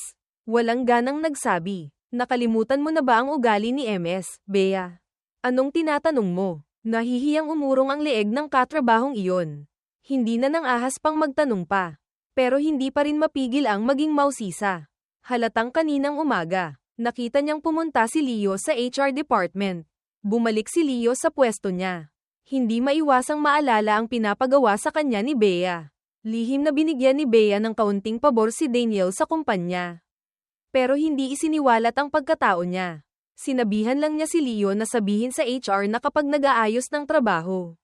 Walang ganang nagsabi. Nakalimutan mo na ba ang ugali ni MS, Bea? Anong tinatanong mo? Nahihiyang umurong ang leeg ng katrabahong iyon. Hindi na nang ahas pang magtanong pa. Pero hindi pa rin mapigil ang maging mausisa. Halatang kaninang umaga, nakita niyang pumunta si Leo sa HR department. Bumalik si Leo sa pwesto niya. Hindi maiwasang maalala ang pinapagawa sa kanya ni Bea. Lihim na binigyan ni Bea ng kaunting pabor si Daniel sa kumpanya. Pero hindi isiniwalat ang pagkatao niya. Sinabihan lang niya si Leo na sabihin sa HR na kapag nag-aayos ng trabaho.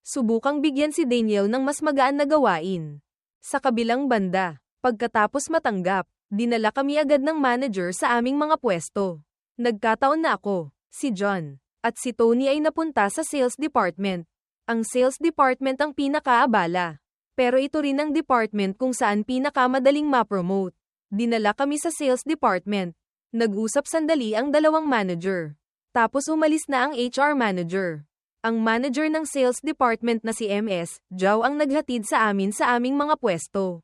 Subukang bigyan si Daniel ng mas magaan na gawain. Sa kabilang banda, pagkatapos matanggap, dinala kami agad ng manager sa aming mga pwesto. Nagkataon na ako, si John, at si Tony ay napunta sa sales department. Ang sales department ang pinakaabala. Pero ito rin ang department kung saan pinakamadaling ma-promote. Dinala kami sa sales department. Nag-usap sandali ang dalawang manager. Tapos umalis na ang HR manager. Ang manager ng sales department na si MS, Zhao ang naghatid sa amin sa aming mga pwesto.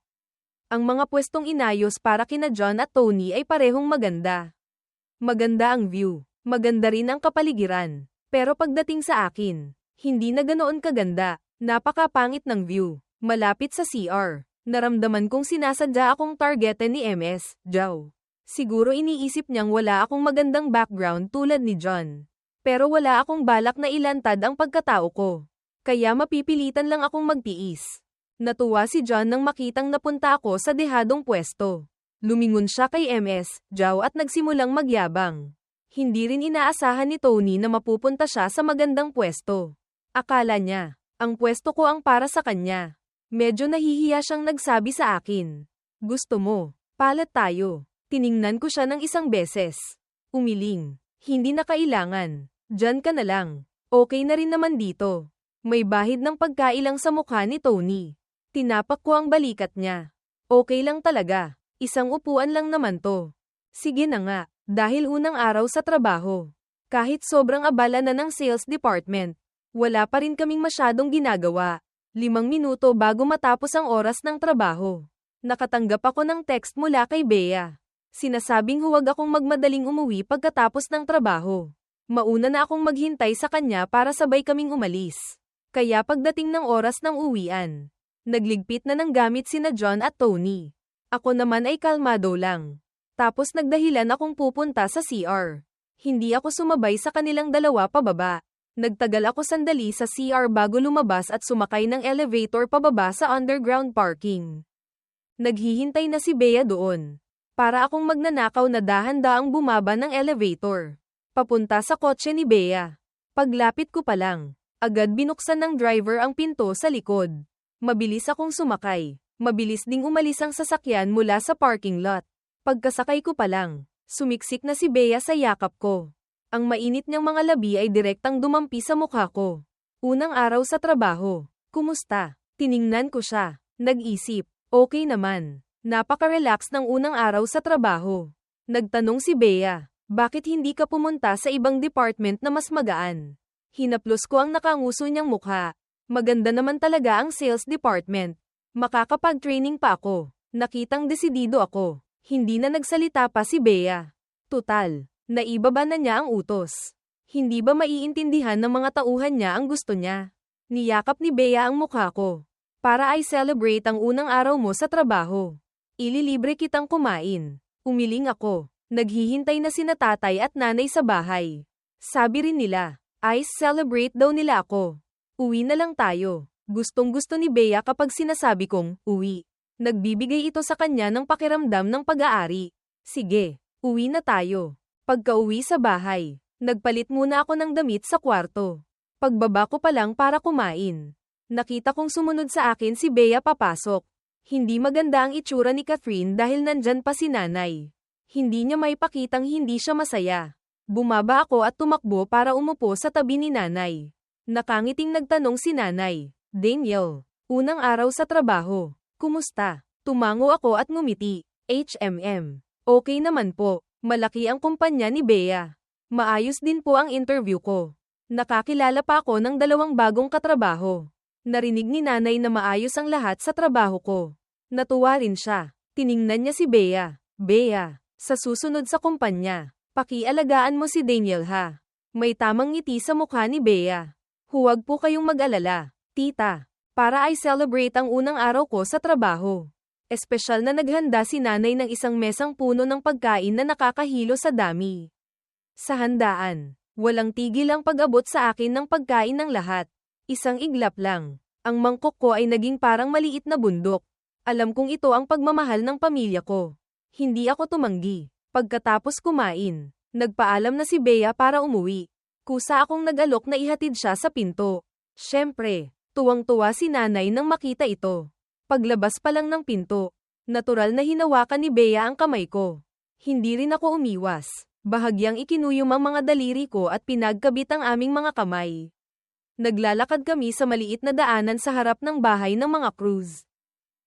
Ang mga pwestong inayos para kina John at Tony ay parehong maganda. Maganda ang view. Maganda rin ang kapaligiran. Pero pagdating sa akin, hindi na ganoon kaganda. Napakapangit ng view. Malapit sa CR. Naramdaman kong sinasadya akong targetan ni MS, Zhao. Siguro iniisip niyang wala akong magandang background tulad ni John. Pero wala akong balak na ilantad ang pagkatao ko. Kaya mapipilitan lang akong magtiis. Natuwa si John nang makitang napunta ako sa dehadong pwesto. Lumingon siya kay MS, Zhao at nagsimulang magyabang. Hindi rin inaasahan ni Tony na mapupunta siya sa magandang pwesto. Akala niya, ang pwesto ko ang para sa kanya. Medyo nahihiya siyang nagsabi sa akin. Gusto mo, palat tayo. Tiningnan ko siya ng isang beses. Umiling. Hindi na kailangan. Diyan ka na lang. Okay na rin naman dito. May bahid ng pagkailang sa mukha ni Tony. Tinapak ko ang balikat niya. Okay lang talaga. Isang upuan lang naman to. Sige na nga. Dahil unang araw sa trabaho. Kahit sobrang abala na ng sales department, wala pa rin kaming masyadong ginagawa. 5 minuto bago matapos ang oras ng trabaho. Nakatanggap ako ng text mula kay Bea. Sinasabing huwag akong magmadaling umuwi pagkatapos ng trabaho. Mauna na akong maghintay sa kanya para sabay kaming umalis. Kaya pagdating ng oras ng uwian, nagligpit na ng gamit sina John at Tony. Ako naman ay kalmado lang. Tapos nagdahilan akong pupunta sa CR. Hindi ako sumabay sa kanilang dalawa pababa. Nagtagal ako sandali sa CR bago lumabas at sumakay ng elevator pababa sa underground parking. Naghihintay na si Bea doon. Para akong magnanakaw na dahan-daang bumaba ng elevator. Papunta sa kotse ni Bea. Paglapit ko pa lang, agad binuksan ng driver ang pinto sa likod. Mabilis akong sumakay. Mabilis ding umalis ang sasakyan mula sa parking lot. Pagkasakay ko pa lang, sumiksik na si Bea sa yakap ko. Ang mainit niyang mga labi ay direktang dumampi sa mukha ko. Unang araw sa trabaho. Kumusta? Tiningnan ko siya. Nag-isip. Okay naman. Napaka-relax ng unang araw sa trabaho. Nagtanong si Bea, bakit hindi ka pumunta sa ibang department na mas magaan? Hinaplos ko ang nakanguso niyang mukha. Maganda naman talaga ang sales department. Makakapag-training pa ako. Nakitang desidido ako. Hindi na nagsalita pa si Bea. Tutal, naibaba na niya ang utos. Hindi ba maiintindihan ng mga tauhan niya ang gusto niya? Niyakap ni Bea ang mukha ko. Para ay celebrate ang unang araw mo sa trabaho. Ililibre kitang kumain. Umiling ako. Naghihintay na sina tatay at nanay sa bahay. Sabi rin nila, ay celebrate daw nila ako. Uwi na lang tayo. Gustong-gusto ni Bea kapag sinasabi kong, uwi. Nagbibigay ito sa kanya ng pakiramdam ng pag-aari. Sige, uwi na tayo. Pagka-uwi sa bahay, nagpalit muna ako ng damit sa kwarto. Pagbaba ko pa lang para kumain. Nakita kong sumunod sa akin si Bea papasok. Hindi maganda ang itsura ni Catherine dahil nandyan pa si nanay. Hindi niya may pakitang hindi siya masaya. Bumaba ako at tumakbo para umupo sa tabi ni nanay. Nakangiting nagtanong si nanay, Daniel, unang araw sa trabaho. Kumusta? Tumango ako at ngumiti. Okay naman po. Malaki ang kumpanya ni Bea. Maayos din po ang interview ko. Nakakilala pa ako ng 2 bagong katrabaho. Narinig ni nanay na maayos ang lahat sa trabaho ko. Natuwa rin siya. Tiningnan niya si Bea. Bea, sa susunod sa kumpanya, pakialagaan mo si Daniel ha. May tamang ngiti sa mukha ni Bea. Huwag po kayong mag-alala, tita. Para ay celebrate ang unang araw ko sa trabaho. Espesyal na naghanda si nanay ng isang mesang puno ng pagkain na nakakahilo sa dami. Sa handaan, walang tigil ang pag-abot sa akin ng pagkain ng lahat. Isang iglap lang. Ang mangkok ko ay naging parang maliit na bundok. Alam kong ito ang pagmamahal ng pamilya ko. Hindi ako tumanggi. Pagkatapos kumain, nagpaalam na si Bea para umuwi. Kusa akong nag-alok na ihatid siya sa pinto. Siyempre, tuwang-tuwa si nanay nang makita ito. Paglabas pa lang ng pinto, natural na hinawakan ni Bea ang kamay ko. Hindi rin ako umiwas. Bahagyang ikinuyom ang mga daliri ko at pinagkabit ang aming mga kamay. Naglalakad kami sa maliit na daanan sa harap ng bahay ng mga Cruz.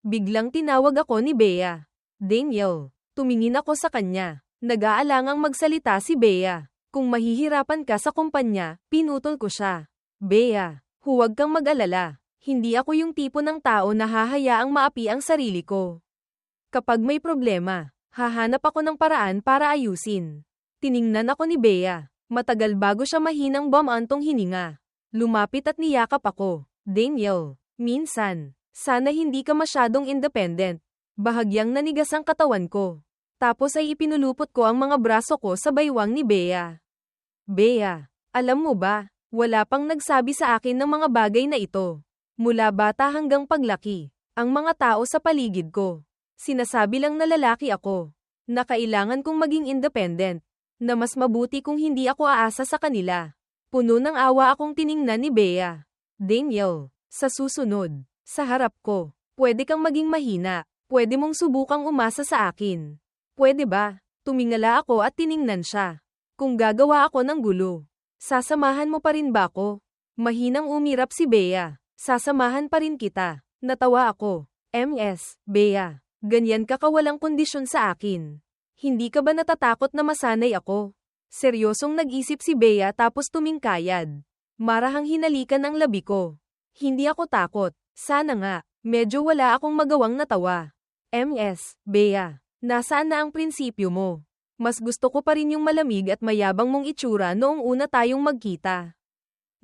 Biglang tinawag ako ni Bea. Daniel. Tumingin ako sa kanya. Nag-aalangang magsalita si Bea. Kung mahihirapan ka sa kumpanya, pinutol ko siya. Bea, huwag kang mag-alala. Hindi ako yung tipo ng tao na hahayaang maapi ang sarili ko. Kapag may problema, hahanap ako ng paraan para ayusin. Tiningnan ako ni Bea. Matagal bago siya mahinang bumantong hininga. Lumapit at niyakap ako. Daniel, minsan, sana hindi ka masyadong independent. Bahagyang nanigas ang katawan ko. Tapos ay ipinulupot ko ang mga braso ko sa baywang ni Bea. Bea, alam mo ba, wala pang nagsabi sa akin ng mga bagay na ito. Mula bata hanggang paglaki, ang mga tao sa paligid ko, sinasabi lang na lalaki ako, na kailangan kong maging independent, na mas mabuti kung hindi ako aasa sa kanila. Puno ng awa akong tiningnan ni Bea. Daniel, sa susunod, sa harap ko, pwede kang maging mahina, pwede mong subukang umasa sa akin. Pwede ba? Tumingala ako at tiningnan siya. Kung gagawa ako ng gulo, sasamahan mo pa rin ba ako? Mahinang umirap si Bea. Sasamahan pa rin kita. Natawa ako. Bea, ganyan ka kawalang kondisyon sa akin. Hindi ka ba natatakot na masanay ako? Seryosong nag-isip si Bea tapos tumingkayad. Marahang hinalikan ang labi ko. Hindi ako takot. Sana nga, medyo wala akong magawang natawa. Bea, nasaan na ang prinsipyo mo? Mas gusto ko pa rin yung malamig at mayabang mong itsura noong una tayong magkita.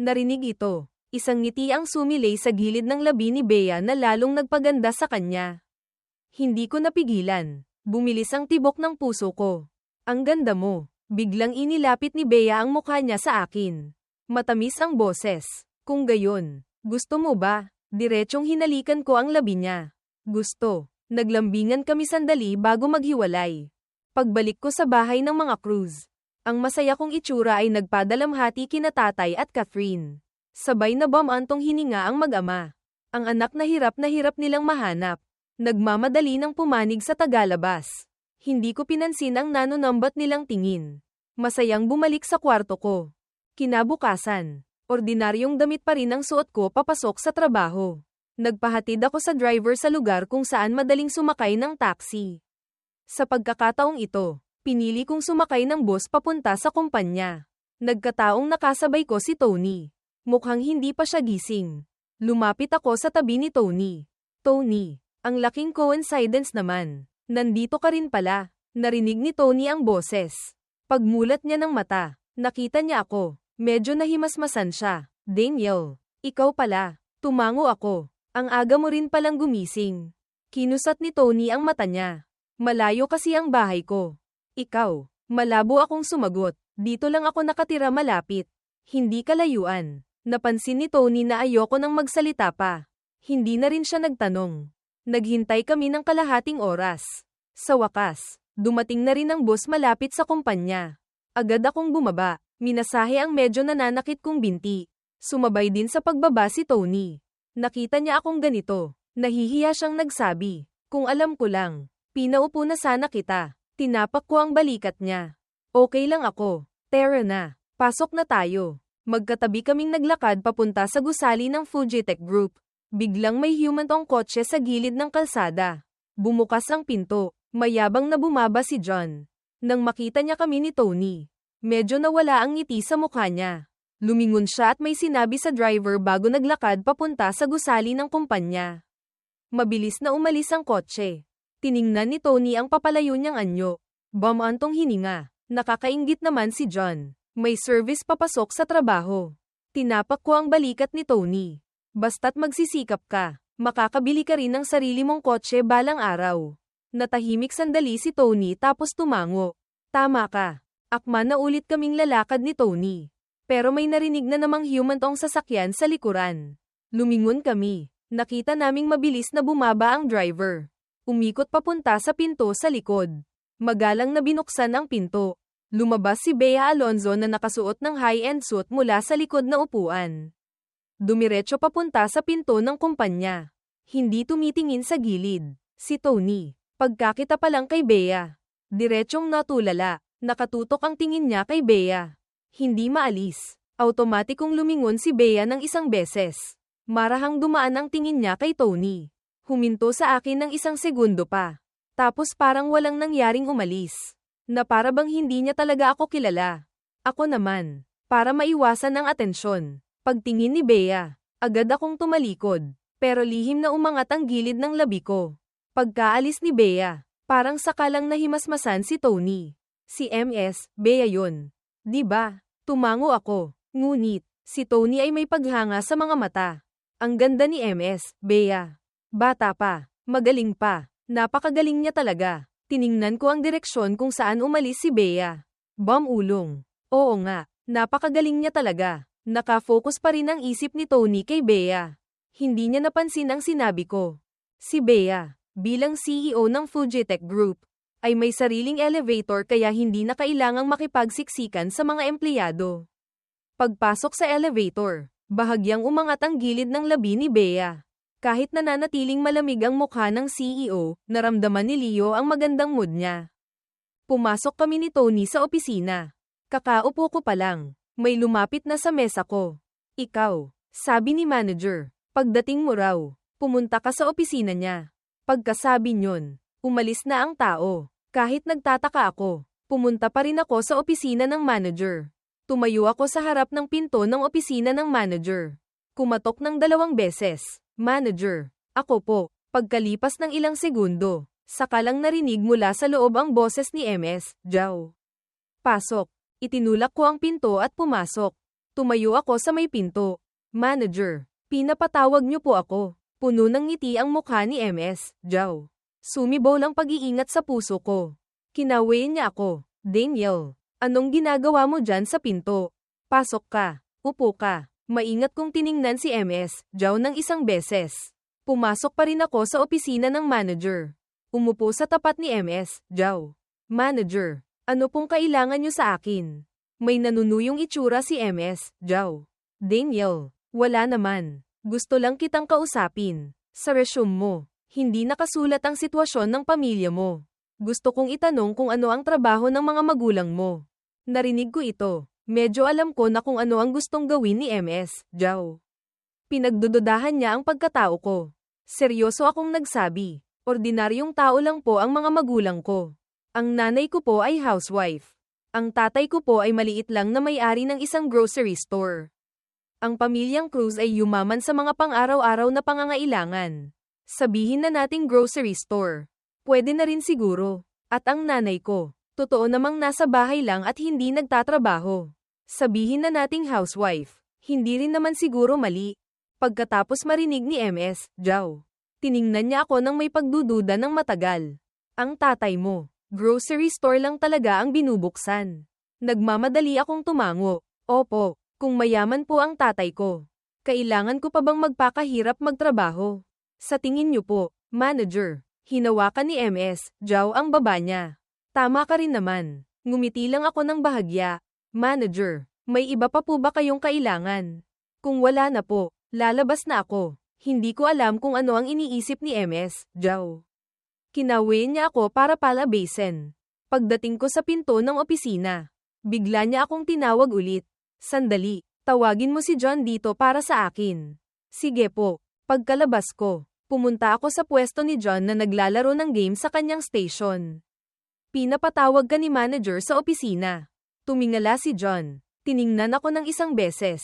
Narinig ito. Isang ngiti ang sumilay sa gilid ng labi ni Bea na lalong nagpaganda sa kanya. Hindi ko napigilan. Bumilis ang tibok ng puso ko. Ang ganda mo. Biglang inilapit ni Bea ang mukha niya sa akin. Matamis ang boses. Kung gayon, gusto mo ba? Diretsong hinalikan ko ang labi niya. Gusto. Naglambingan kami sandali bago maghiwalay. Pagbalik ko sa bahay ng mga Cruz, ang masaya kong itsura ay nagpadalamhati kina Tatay at Catherine. Sabay na bumantong hininga ang mag-ama. Ang anak na hirap nilang mahanap. Nagmamadali ng pumanig sa tagalabas. Hindi ko pinansin ang nanonambat nilang tingin. Masayang bumalik sa kwarto ko. Kinabukasan, ordinaryong damit pa rin ang suot ko papasok sa trabaho. Nagpahatid ako sa driver sa lugar kung saan madaling sumakay ng taxi. Sa pagkakataong ito, pinili kong sumakay ng bus papunta sa kumpanya. Nagkataong nakasabay ko si Tony. Mukhang hindi pa siya gising. Lumapit ako sa tabi ni Tony. Tony, ang laking coincidence naman. Nandito ka rin pala. Narinig ni Tony ang boses. Pagmulat niya ng mata, nakita niya ako. Medyo nahimasmasan siya. Daniel, ikaw pala. Tumango ako. Ang aga mo rin palang gumising. Kinusat ni Tony ang mata niya. Malayo kasi ang bahay ko. Ikaw, malabo akong sumagot. Dito lang ako nakatira malapit. Hindi kalayuan. Napansin ni Tony na ayoko nang magsalita pa. Hindi na rin siya nagtanong. Naghintay kami ng kalahating oras. Sa wakas, dumating na rin ang bus malapit sa kumpanya. Agad akong bumaba. Minasahe ang medyo nananakit kong binti. Sumabay din sa pagbaba si Tony. Nakita niya akong ganito. Nahihiya siyang nagsabi. Kung alam ko lang, pinaupo na sana kita. Tinapak ko ang balikat niya. Okay lang ako. Tara na. Pasok na tayo. Magkatabi kaming naglakad papunta sa gusali ng Fujitec Group. Biglang may humantong kotse sa gilid ng kalsada. Bumukas ang pinto. Mayabang na bumaba si John. Nang makita niya kami ni Tony, medyo nawala ang ngiti sa mukha niya. Lumingon siya at may sinabi sa driver bago naglakad papunta sa gusali ng kumpanya. Mabilis na umalis ang kotse. Tiningnan ni Tony ang papalayo niyang anyo. Bumantong hininga. Nakakainggit naman si John. May service papasok sa trabaho. Tinapak ko ang balikat ni Tony. Basta't magsisikap ka, makakabili ka rin ng sarili mong kotse balang araw. Natahimik sandali si Tony tapos tumango. Tama ka. Akma na ulit kaming lalakad ni Tony. Pero may narinig na namang humantong sasakyan sa likuran. Lumingon kami. Nakita naming mabilis na bumaba ang driver. Umikot papunta sa pinto sa likod. Magalang na binuksan ang pinto. Lumabas si Bea Alonzo na nakasuot ng high-end suit mula sa likod na upuan. Dumiretso papunta sa pinto ng kumpanya. Hindi tumitingin sa gilid. Si Tony. Pagkakita pa lang kay Bea. Diretsong natulala. Nakatutok ang tingin niya kay Bea. Hindi maalis. Automatikong lumingon si Bea ng isang beses. Marahang dumaan ang tingin niya kay Tony. Huminto sa akin ng isang segundo pa. Tapos parang walang nangyaring umalis. Na para bang hindi niya talaga ako kilala. Ako naman, para maiwasan ang atensyon. Pagtingin ni Bea, agad akong tumalikod. Pero lihim na umangat ang gilid ng labi ko. Pagkaalis ni Bea, parang sakalang nahimasmasan si Tony. Si MS, Bea yun. Diba? Tumango ako. Ngunit, si Tony ay may paghanga sa mga mata. Ang ganda ni MS, Bea. Bata pa, magaling pa. Napakagaling niya talaga. Tiningnan ko ang direksyon kung saan umalis si Bea. Ulong. Oo nga, napakagaling niya talaga. Nakafocus pa rin ang isip ni Tony kay Bea. Hindi niya napansin ang sinabi ko. Si Bea, bilang CEO ng Fujitec Group, ay may sariling elevator kaya hindi na kailangang makipagsiksikan sa mga empleyado. Pagpasok sa elevator, bahagyang umangat ang gilid ng labi ni Bea. Kahit nananatiling malamig ang mukha ng CEO, naramdaman ni Leo ang magandang mood niya. Pumasok kami ni Tony sa opisina. Kakaupo ko pa lang, may lumapit na sa mesa ko. Ikaw, sabi ni manager. Pagdating mo raw, pumunta ka sa opisina niya. Pagkasabi nyon, umalis na ang tao. Kahit nagtataka ako, pumunta pa rin ako sa opisina ng manager. Tumayo ako sa harap ng pinto ng opisina ng manager. Kumatok ng 2 beses. Manager, ako po. Pagkalipas ng ilang segundo, saka lang narinig mula sa loob ang boses ni MS, Jao. Pasok. Itinulak ko ang pinto at pumasok. Tumayo ako sa may pinto. Manager, pinapatawag niyo po ako. Puno ng ngiti ang mukha ni MS, Jao. Sumibaw lang pag-iingat sa puso ko. Kinawain niya ako. Daniel, anong ginagawa mo dyan sa pinto? Pasok ka. Upo ka. Maingat kong tiningnan si MS, Jao ng isang beses. Pumasok pa rin ako sa opisina ng manager. Umupo sa tapat ni MS, Jao. Manager, ano pong kailangan niyo sa akin? May nanunuyong itsura si MS, Jao. Daniel, wala naman. Gusto lang kitang kausapin. Sa resume mo, hindi nakasulat ang sitwasyon ng pamilya mo. Gusto kong itanong kung ano ang trabaho ng mga magulang mo. Narinig ko ito. Medyo alam ko na kung ano ang gustong gawin ni MS, Jao. Pinagdududahan niya ang pagkatao ko. Seryoso akong nagsabi. Ordinaryong tao lang po ang mga magulang ko. Ang nanay ko po ay housewife. Ang tatay ko po ay maliit lang na may-ari ng isang grocery store. Ang pamilyang Cruz ay yumaman sa mga pang-araw-araw na pangangailangan. Sabihin na nating grocery store. Pwede na rin siguro. At ang nanay ko, totoo namang nasa bahay lang at hindi nagtatrabaho. Sabihin na nating housewife. Hindi rin naman siguro mali. Pagkatapos marinig ni MS, Jao. Tiningnan niya ako nang may pagdududa ng matagal. Ang tatay mo, grocery store lang talaga ang binubuksan. Nagmamadali akong tumango. Opo. Kung mayaman po ang tatay ko, kailangan ko pa bang magpakahirap magtrabaho? Sa tingin niyo po, manager, hinawakan ni MS, Jao ang baba niya. Tama ka rin naman. Ngumiti lang ako ng bahagya. Manager, may iba pa po ba kayong kailangan? Kung wala na po, lalabas na ako. Hindi ko alam kung ano ang iniisip ni MS, Jao. Kinawin niya ako para palabasin. Pagdating ko sa pinto ng opisina, bigla niya akong tinawag ulit. Sandali, tawagin mo si John dito para sa akin. Sige po. Pagkalabas ko, pumunta ako sa pwesto ni John na naglalaro ng game sa kanyang station. Pinapatawag ka ni manager sa opisina. Tumingala si John. Tiningnan ako ng isang beses.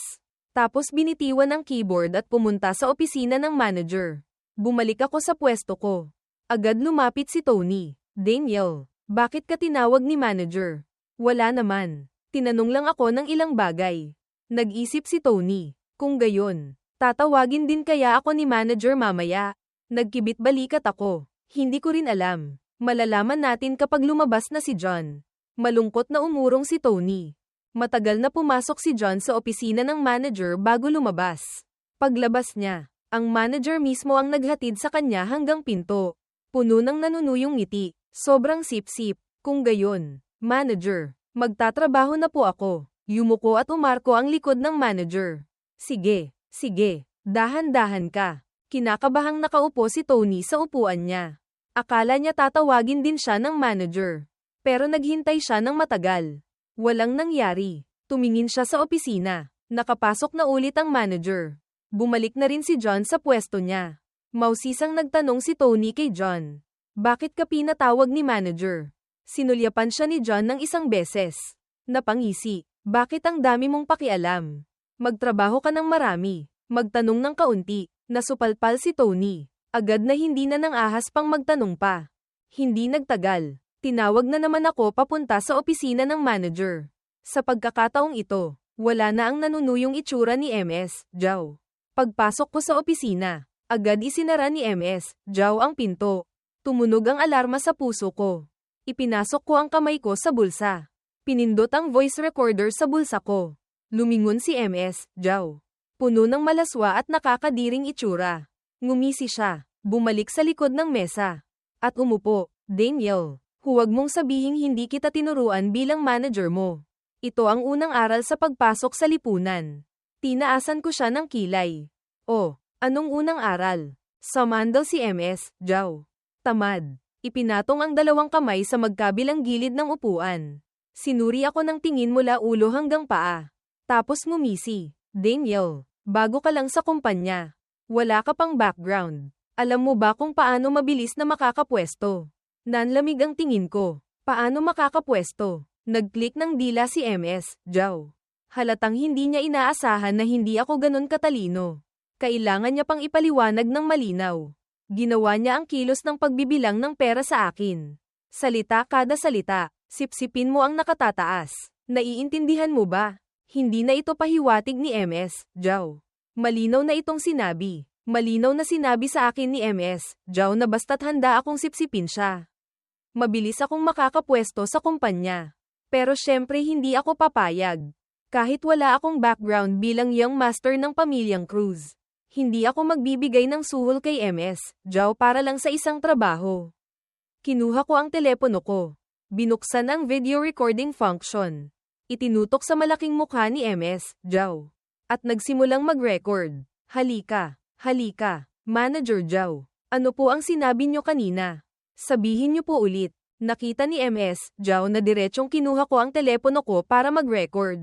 Tapos binitiwan ang keyboard at pumunta sa opisina ng manager. Bumalik ako sa pwesto ko. Agad lumapit si Tony. Daniel, bakit ka tinawag ni manager? Wala naman. Tinanong lang ako ng ilang bagay. Nag-isip si Tony. Kung gayon, tatawagin din kaya ako ni manager mamaya. Nagkibit balikat ako. Hindi ko rin alam. Malalaman natin kapag lumabas na si John. Malungkot na umurong si Tony. Matagal na pumasok si John sa opisina ng manager bago lumabas. Paglabas niya, ang manager mismo ang naghatid sa kanya hanggang pinto. Puno ng nanunuyong ngiti. Sobrang sip-sip. Kung gayon, manager, magtatrabaho na po ako. Yumuko at umarko ang likod ng manager. Sige, sige, dahan-dahan ka. Kinakabahang nakaupo si Tony sa upuan niya. Akala niya tatawagin din siya ng manager. Pero naghintay siya ng matagal. Walang nangyari. Tumingin siya sa opisina. Nakapasok na ulit ang manager. Bumalik na rin si John sa pwesto niya. Mausisang nagtanong si Tony kay John. Bakit ka pinatawag ni manager? Sinulyapan siya ni John ng isang beses. Napangisi. Bakit ang dami mong pakialam? Magtrabaho ka ng marami. Magtanong ng kaunti. Nasupalpal si Tony. Agad na hindi na nang ahas pang magtanong pa. Hindi nagtagal. Tinawag na naman ako papunta sa opisina ng manager. Sa pagkakataong ito, wala na ang nanunuyong itsura ni MS, Zhao. Pagpasok ko sa opisina, agad isinara ni MS, Zhao ang pinto. Tumunog ang alarma sa puso ko. Ipinasok ko ang kamay ko sa bulsa. Pinindot ang voice recorder sa bulsa ko. Lumingon si MS, Zhao. Puno ng malaswa at nakakadiring itsura. Ngumisi siya, bumalik sa likod ng mesa. At umupo. Daniel, huwag mong sabihing hindi kita tinuruan bilang manager mo. Ito ang unang aral sa pagpasok sa lipunan. Tinaasan ko siya ng kilay. Oh, anong unang aral? Sumandal si MS, Zhao. Tamad. Ipinatong ang dalawang kamay sa magkabilang gilid ng upuan. Sinuri ako ng tingin mula ulo hanggang paa. Tapos ngumisi. Daniel, bago ka lang sa kumpanya. Wala ka pang background. Alam mo ba kung paano mabilis na makakapwesto? Nanlamig ang tingin ko. Paano makakapwesto? Nag-click ng dila si MS, Zhao. Halatang hindi niya inaasahan na hindi ako ganon katalino. Kailangan niya pang ipaliwanag ng malinaw. Ginawa niya ang kilos ng pagbibilang ng pera sa akin. Salita kada salita, sipsipin mo ang nakatataas. Naiintindihan mo ba? Hindi na ito pahiwatig ni MS, Zhao. Malinaw na itong sinabi. Malinaw na sinabi sa akin ni MS, Zhao na basta't handa akong sipsipin siya. Mabilis akong makakapwesto sa kumpanya. Pero syempre hindi ako papayag. Kahit wala akong background bilang young master ng pamilyang Cruz. Hindi ako magbibigay ng suhol kay MS, Zhao para lang sa isang trabaho. Kinuha ko ang telepono ko. Binuksan ang video recording function. Itinutok sa malaking mukha ni MS, Zhao. At nagsimulang mag-record. Halika, halika, Manager Zhao. Ano po ang sinabi niyo kanina? Sabihin niyo po ulit. Nakita ni MS, Zhao na diretsyong kinuha ko ang telepono ko para mag-record.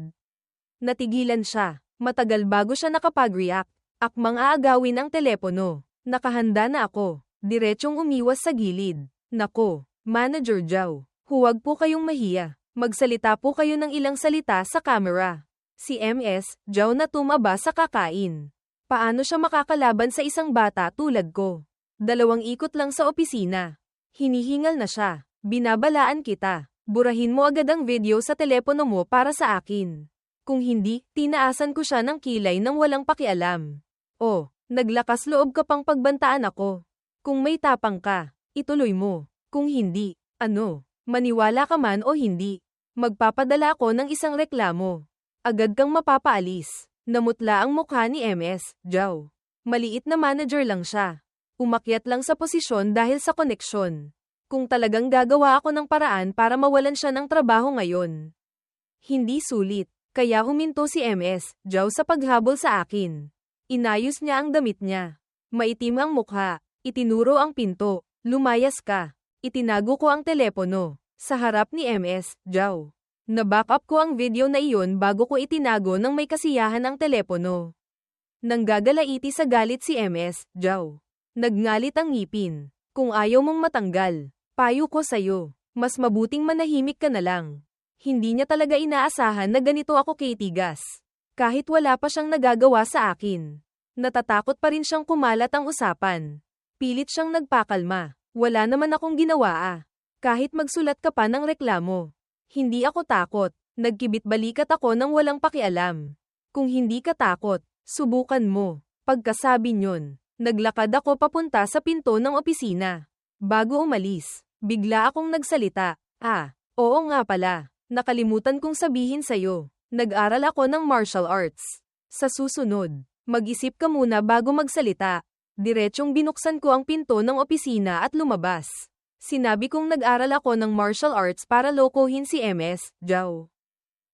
Natigilan siya. Matagal bago siya nakapag-react. Akmang aagawin ang telepono. Nakahanda na ako. Diretsyong umiwas sa gilid. Nako, Manager Zhao. Huwag po kayong mahiya. Magsalita po kayo ng ilang salita sa camera. Si MS, Zhao na tumaba sa kakain. Paano siya makakalaban sa isang bata tulad ko? 2 ikot lang sa opisina. Hinihingal na siya. Binabalaan kita. Burahin mo agad ang video sa telepono mo para sa akin. Kung hindi, tinaasan ko siya ng kilay nang walang pakialam. Oh, naglakas loob ka pang pagbantaan ako. Kung may tapang ka, ituloy mo. Kung hindi, ano, maniwala ka man o hindi, magpapadala ako ng isang reklamo. Agad kang mapapaalis. Namutla ang mukha ni MS, Zhao. Maliit na manager lang siya. Umakyat lang sa posisyon dahil sa koneksyon. Kung talagang gagawa ako ng paraan para mawalan siya ng trabaho ngayon. Hindi sulit. Kaya huminto si MS, Zhao sa paghabol sa akin. Inayos niya ang damit niya. Maitim ang mukha. Itinuro ang pinto. Lumayas ka. Itinago ko ang telepono. Sa harap ni MS, Zhao. Na-backup ko ang video na iyon bago ko itinago ng may kasiyahan ang telepono. Nanggagalaiti sa galit si MS, Zhao. Nagngalit ang ngipin. Kung ayaw mong matanggal, payo ko sa'yo. Mas mabuting manahimik ka na lang. Hindi niya talaga inaasahan na ganito ako kitigas. Kahit wala pa siyang nagagawa sa akin. Natatakot pa rin siyang kumalat ang usapan. Pilit siyang nagpakalma. Wala naman akong ginawa . Kahit magsulat ka pa ng reklamo. Hindi ako takot. Nagkibit balikat ako nang walang pakialam. Kung hindi ka takot, subukan mo. Pagkasabi niyon, naglakad ako papunta sa pinto ng opisina. Bago umalis, bigla akong nagsalita. Oo nga pala. Nakalimutan kong sabihin sa'yo. Nag-aral ako ng martial arts. Sa susunod, mag-isip ka muna bago magsalita. Diretsyong binuksan ko ang pinto ng opisina at lumabas. Sinabi kong nag-aral ako ng martial arts para lokohin si MS, Zhao.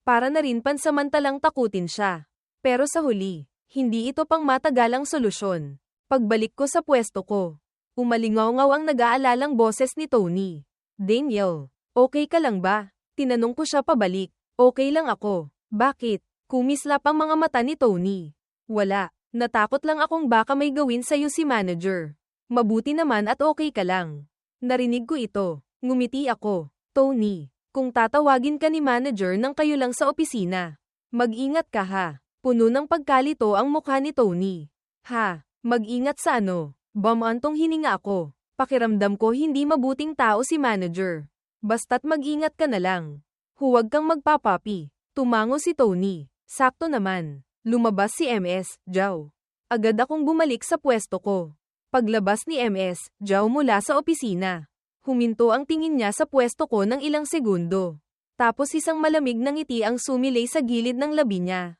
Para na rin pansamantalang takutin siya. Pero sa huli, hindi ito pang matagalang solusyon. Pagbalik ko sa pwesto ko, umalingaw-ngaw ang nag-aalalang boses ni Tony. Daniel, okay ka lang ba? Tinanong ko siya pabalik. Okay lang ako. Bakit? Kumislap ang mga mata ni Tony. Wala, natakot lang akong baka may gawin sa'yo si manager. Mabuti naman at okay ka lang. Narinig ko ito. Ngumiti ako. Tony, kung tatawagin ka ni manager nang kayo lang sa opisina, mag-ingat ka ha. Puno ng pagkalito ang mukha ni Tony. Ha, mag-ingat sa ano? Bumantong hininga ako. Pakiramdam ko hindi mabuting tao si manager. Basta't mag-ingat ka na lang. Huwag kang magpapapi. Tumango si Tony. Sakto naman. Lumabas si MS, Zhao. Agad akong bumalik sa pwesto ko. Paglabas ni MS, Zhao mula sa opisina. Huminto ang tingin niya sa pwesto ko ng ilang segundo. Tapos isang malamig na ngiti ang sumilay sa gilid ng labi niya.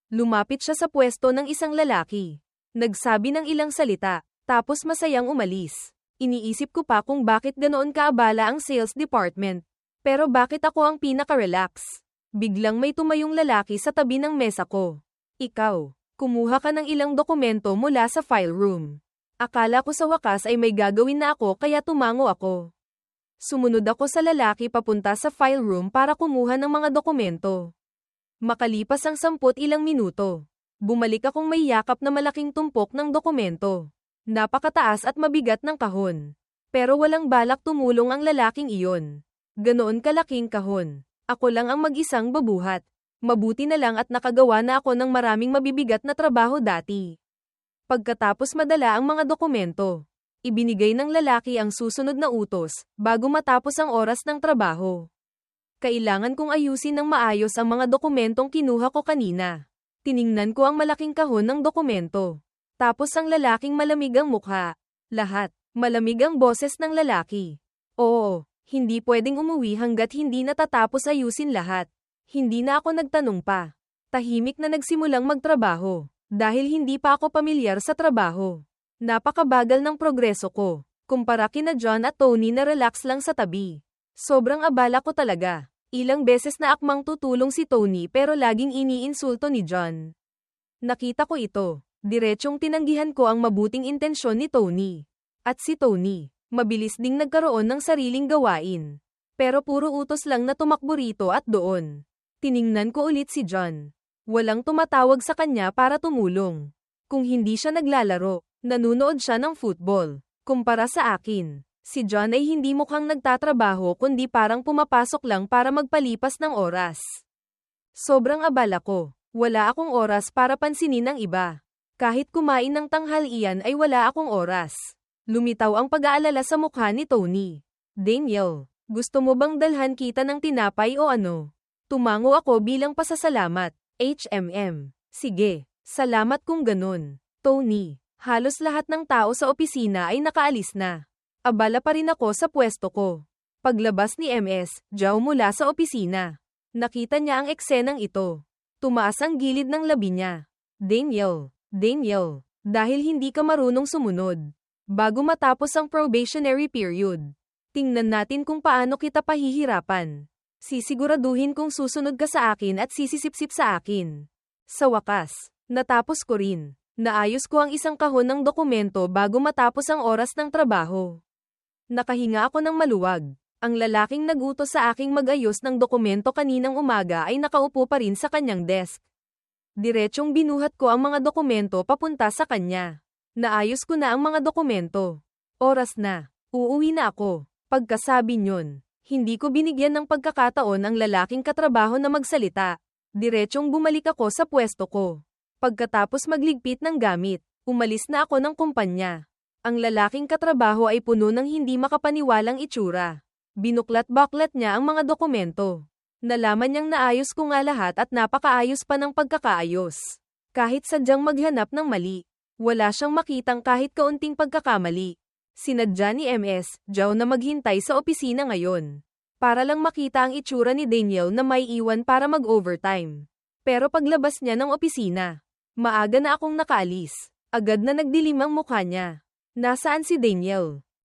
Lumapit siya sa pwesto ng isang lalaki. Nagsabi ng ilang salita, tapos masayang umalis. Iniisip ko pa kung bakit ganoon kaabala ang sales department. Pero bakit ako ang pinaka-relax? Biglang may tumayong lalaki sa tabi ng mesa ko. Ikaw, kumuha ka ng ilang dokumento mula sa file room. Akala ko sa wakas ay may gagawin na ako kaya tumango ako. Sumunod ako sa lalaki papunta sa file room para kumuha ng mga dokumento. Makalipas ang 10 ilang minuto, bumalik akong may yakap na malaking tumpok ng dokumento. Napakataas at mabigat ng kahon. Pero walang balak tumulong ang lalaking iyon. Ganoon kalaking kahon. Ako lang ang mag-isang babuhat. Mabuti na lang at nakagawa na ako ng maraming mabibigat na trabaho dati. Pagkatapos madala ang mga dokumento, ibinigay ng lalaki ang susunod na utos, bago matapos ang oras ng trabaho. Kailangan kong ayusin ng maayos ang mga dokumentong kinuha ko kanina. Tiningnan ko ang malaking kahon ng dokumento. Tapos ang lalaking malamig ang mukha. Lahat, malamig ang boses ng lalaki. Oo, hindi pwedeng umuwi hanggat hindi natatapos ayusin lahat. Hindi na ako nagtanong pa. Tahimik na nagsimulang magtrabaho. Dahil hindi pa ako pamilyar sa trabaho. Napakabagal ng progreso ko. Kumpara kina John at Tony na relax lang sa tabi. Sobrang abala ko talaga. Ilang beses na akmang tutulong si Tony pero laging iniinsulto ni John. Nakita ko ito. Diretsong tinanggihan ko ang mabuting intensyon ni Tony. At si Tony, mabilis ding nagkaroon ng sariling gawain. Pero puro utos lang na tumakbo rito at doon. Tiningnan ko ulit si John. Walang tumatawag sa kanya para tumulong. Kung hindi siya naglalaro, nanunood siya ng football. Kumpara sa akin, si John ay hindi mukhang nagtatrabaho kundi parang pumapasok lang para magpalipas ng oras. Sobrang abala ko. Wala akong oras para pansinin ang iba. Kahit kumain ng tanghalian ay wala akong oras. Lumitaw ang pag-aalala sa mukha ni Tony. Daniel, gusto mo bang dalhan kita ng tinapay o ano? Tumango ako bilang pasasalamat. Sige, salamat kung ganun. Tony, halos lahat ng tao sa opisina ay nakaalis na. Abala pa rin ako sa pwesto ko. Paglabas ni MS, Zhao mula sa opisina. Nakita niya ang eksenang ito. Tumaas ang gilid ng labi niya. Daniel, dahil hindi ka marunong sumunod. Bago matapos ang probationary period, tingnan natin kung paano kita pahihirapan. Sisiguraduhin kung susunod ka sa akin at sisisipsip sa akin. Sa wakas, natapos ko rin. Naayos ko ang isang kahon ng dokumento bago matapos ang oras ng trabaho. Nakahinga ako ng maluwag. Ang lalaking nagutos sa aking mag-ayos ng dokumento kaninang umaga ay nakaupo pa rin sa kanyang desk. Diretsyong binuhat ko ang mga dokumento papunta sa kanya. Naayos ko na ang mga dokumento. Oras na. Uuwi na ako. Pagkasabi niyon, hindi ko binigyan ng pagkakataon ang lalaking katrabaho na magsalita. Diretsyong bumalik ako sa pwesto ko. Pagkatapos magligpit ng gamit, umalis na ako ng kumpanya. Ang lalaking katrabaho ay puno ng hindi makapaniwalang itsura. Binuklat-baklat niya ang mga dokumento. Nalaman niyang naayos ko nga lahat at napakaayos pa ng pagkakaayos. Kahit sadyang maghanap ng mali, wala siyang makitang kahit kaunting pagkakamali. Sinadya ni MS, Zhao na maghintay sa opisina ngayon. Para lang makita ang itsura ni Daniel na may iwan para mag-overtime. Pero paglabas niya ng opisina, maaga na akong nakaalis. Agad na nagdilim ang mukha niya. Nasaan si Daniel?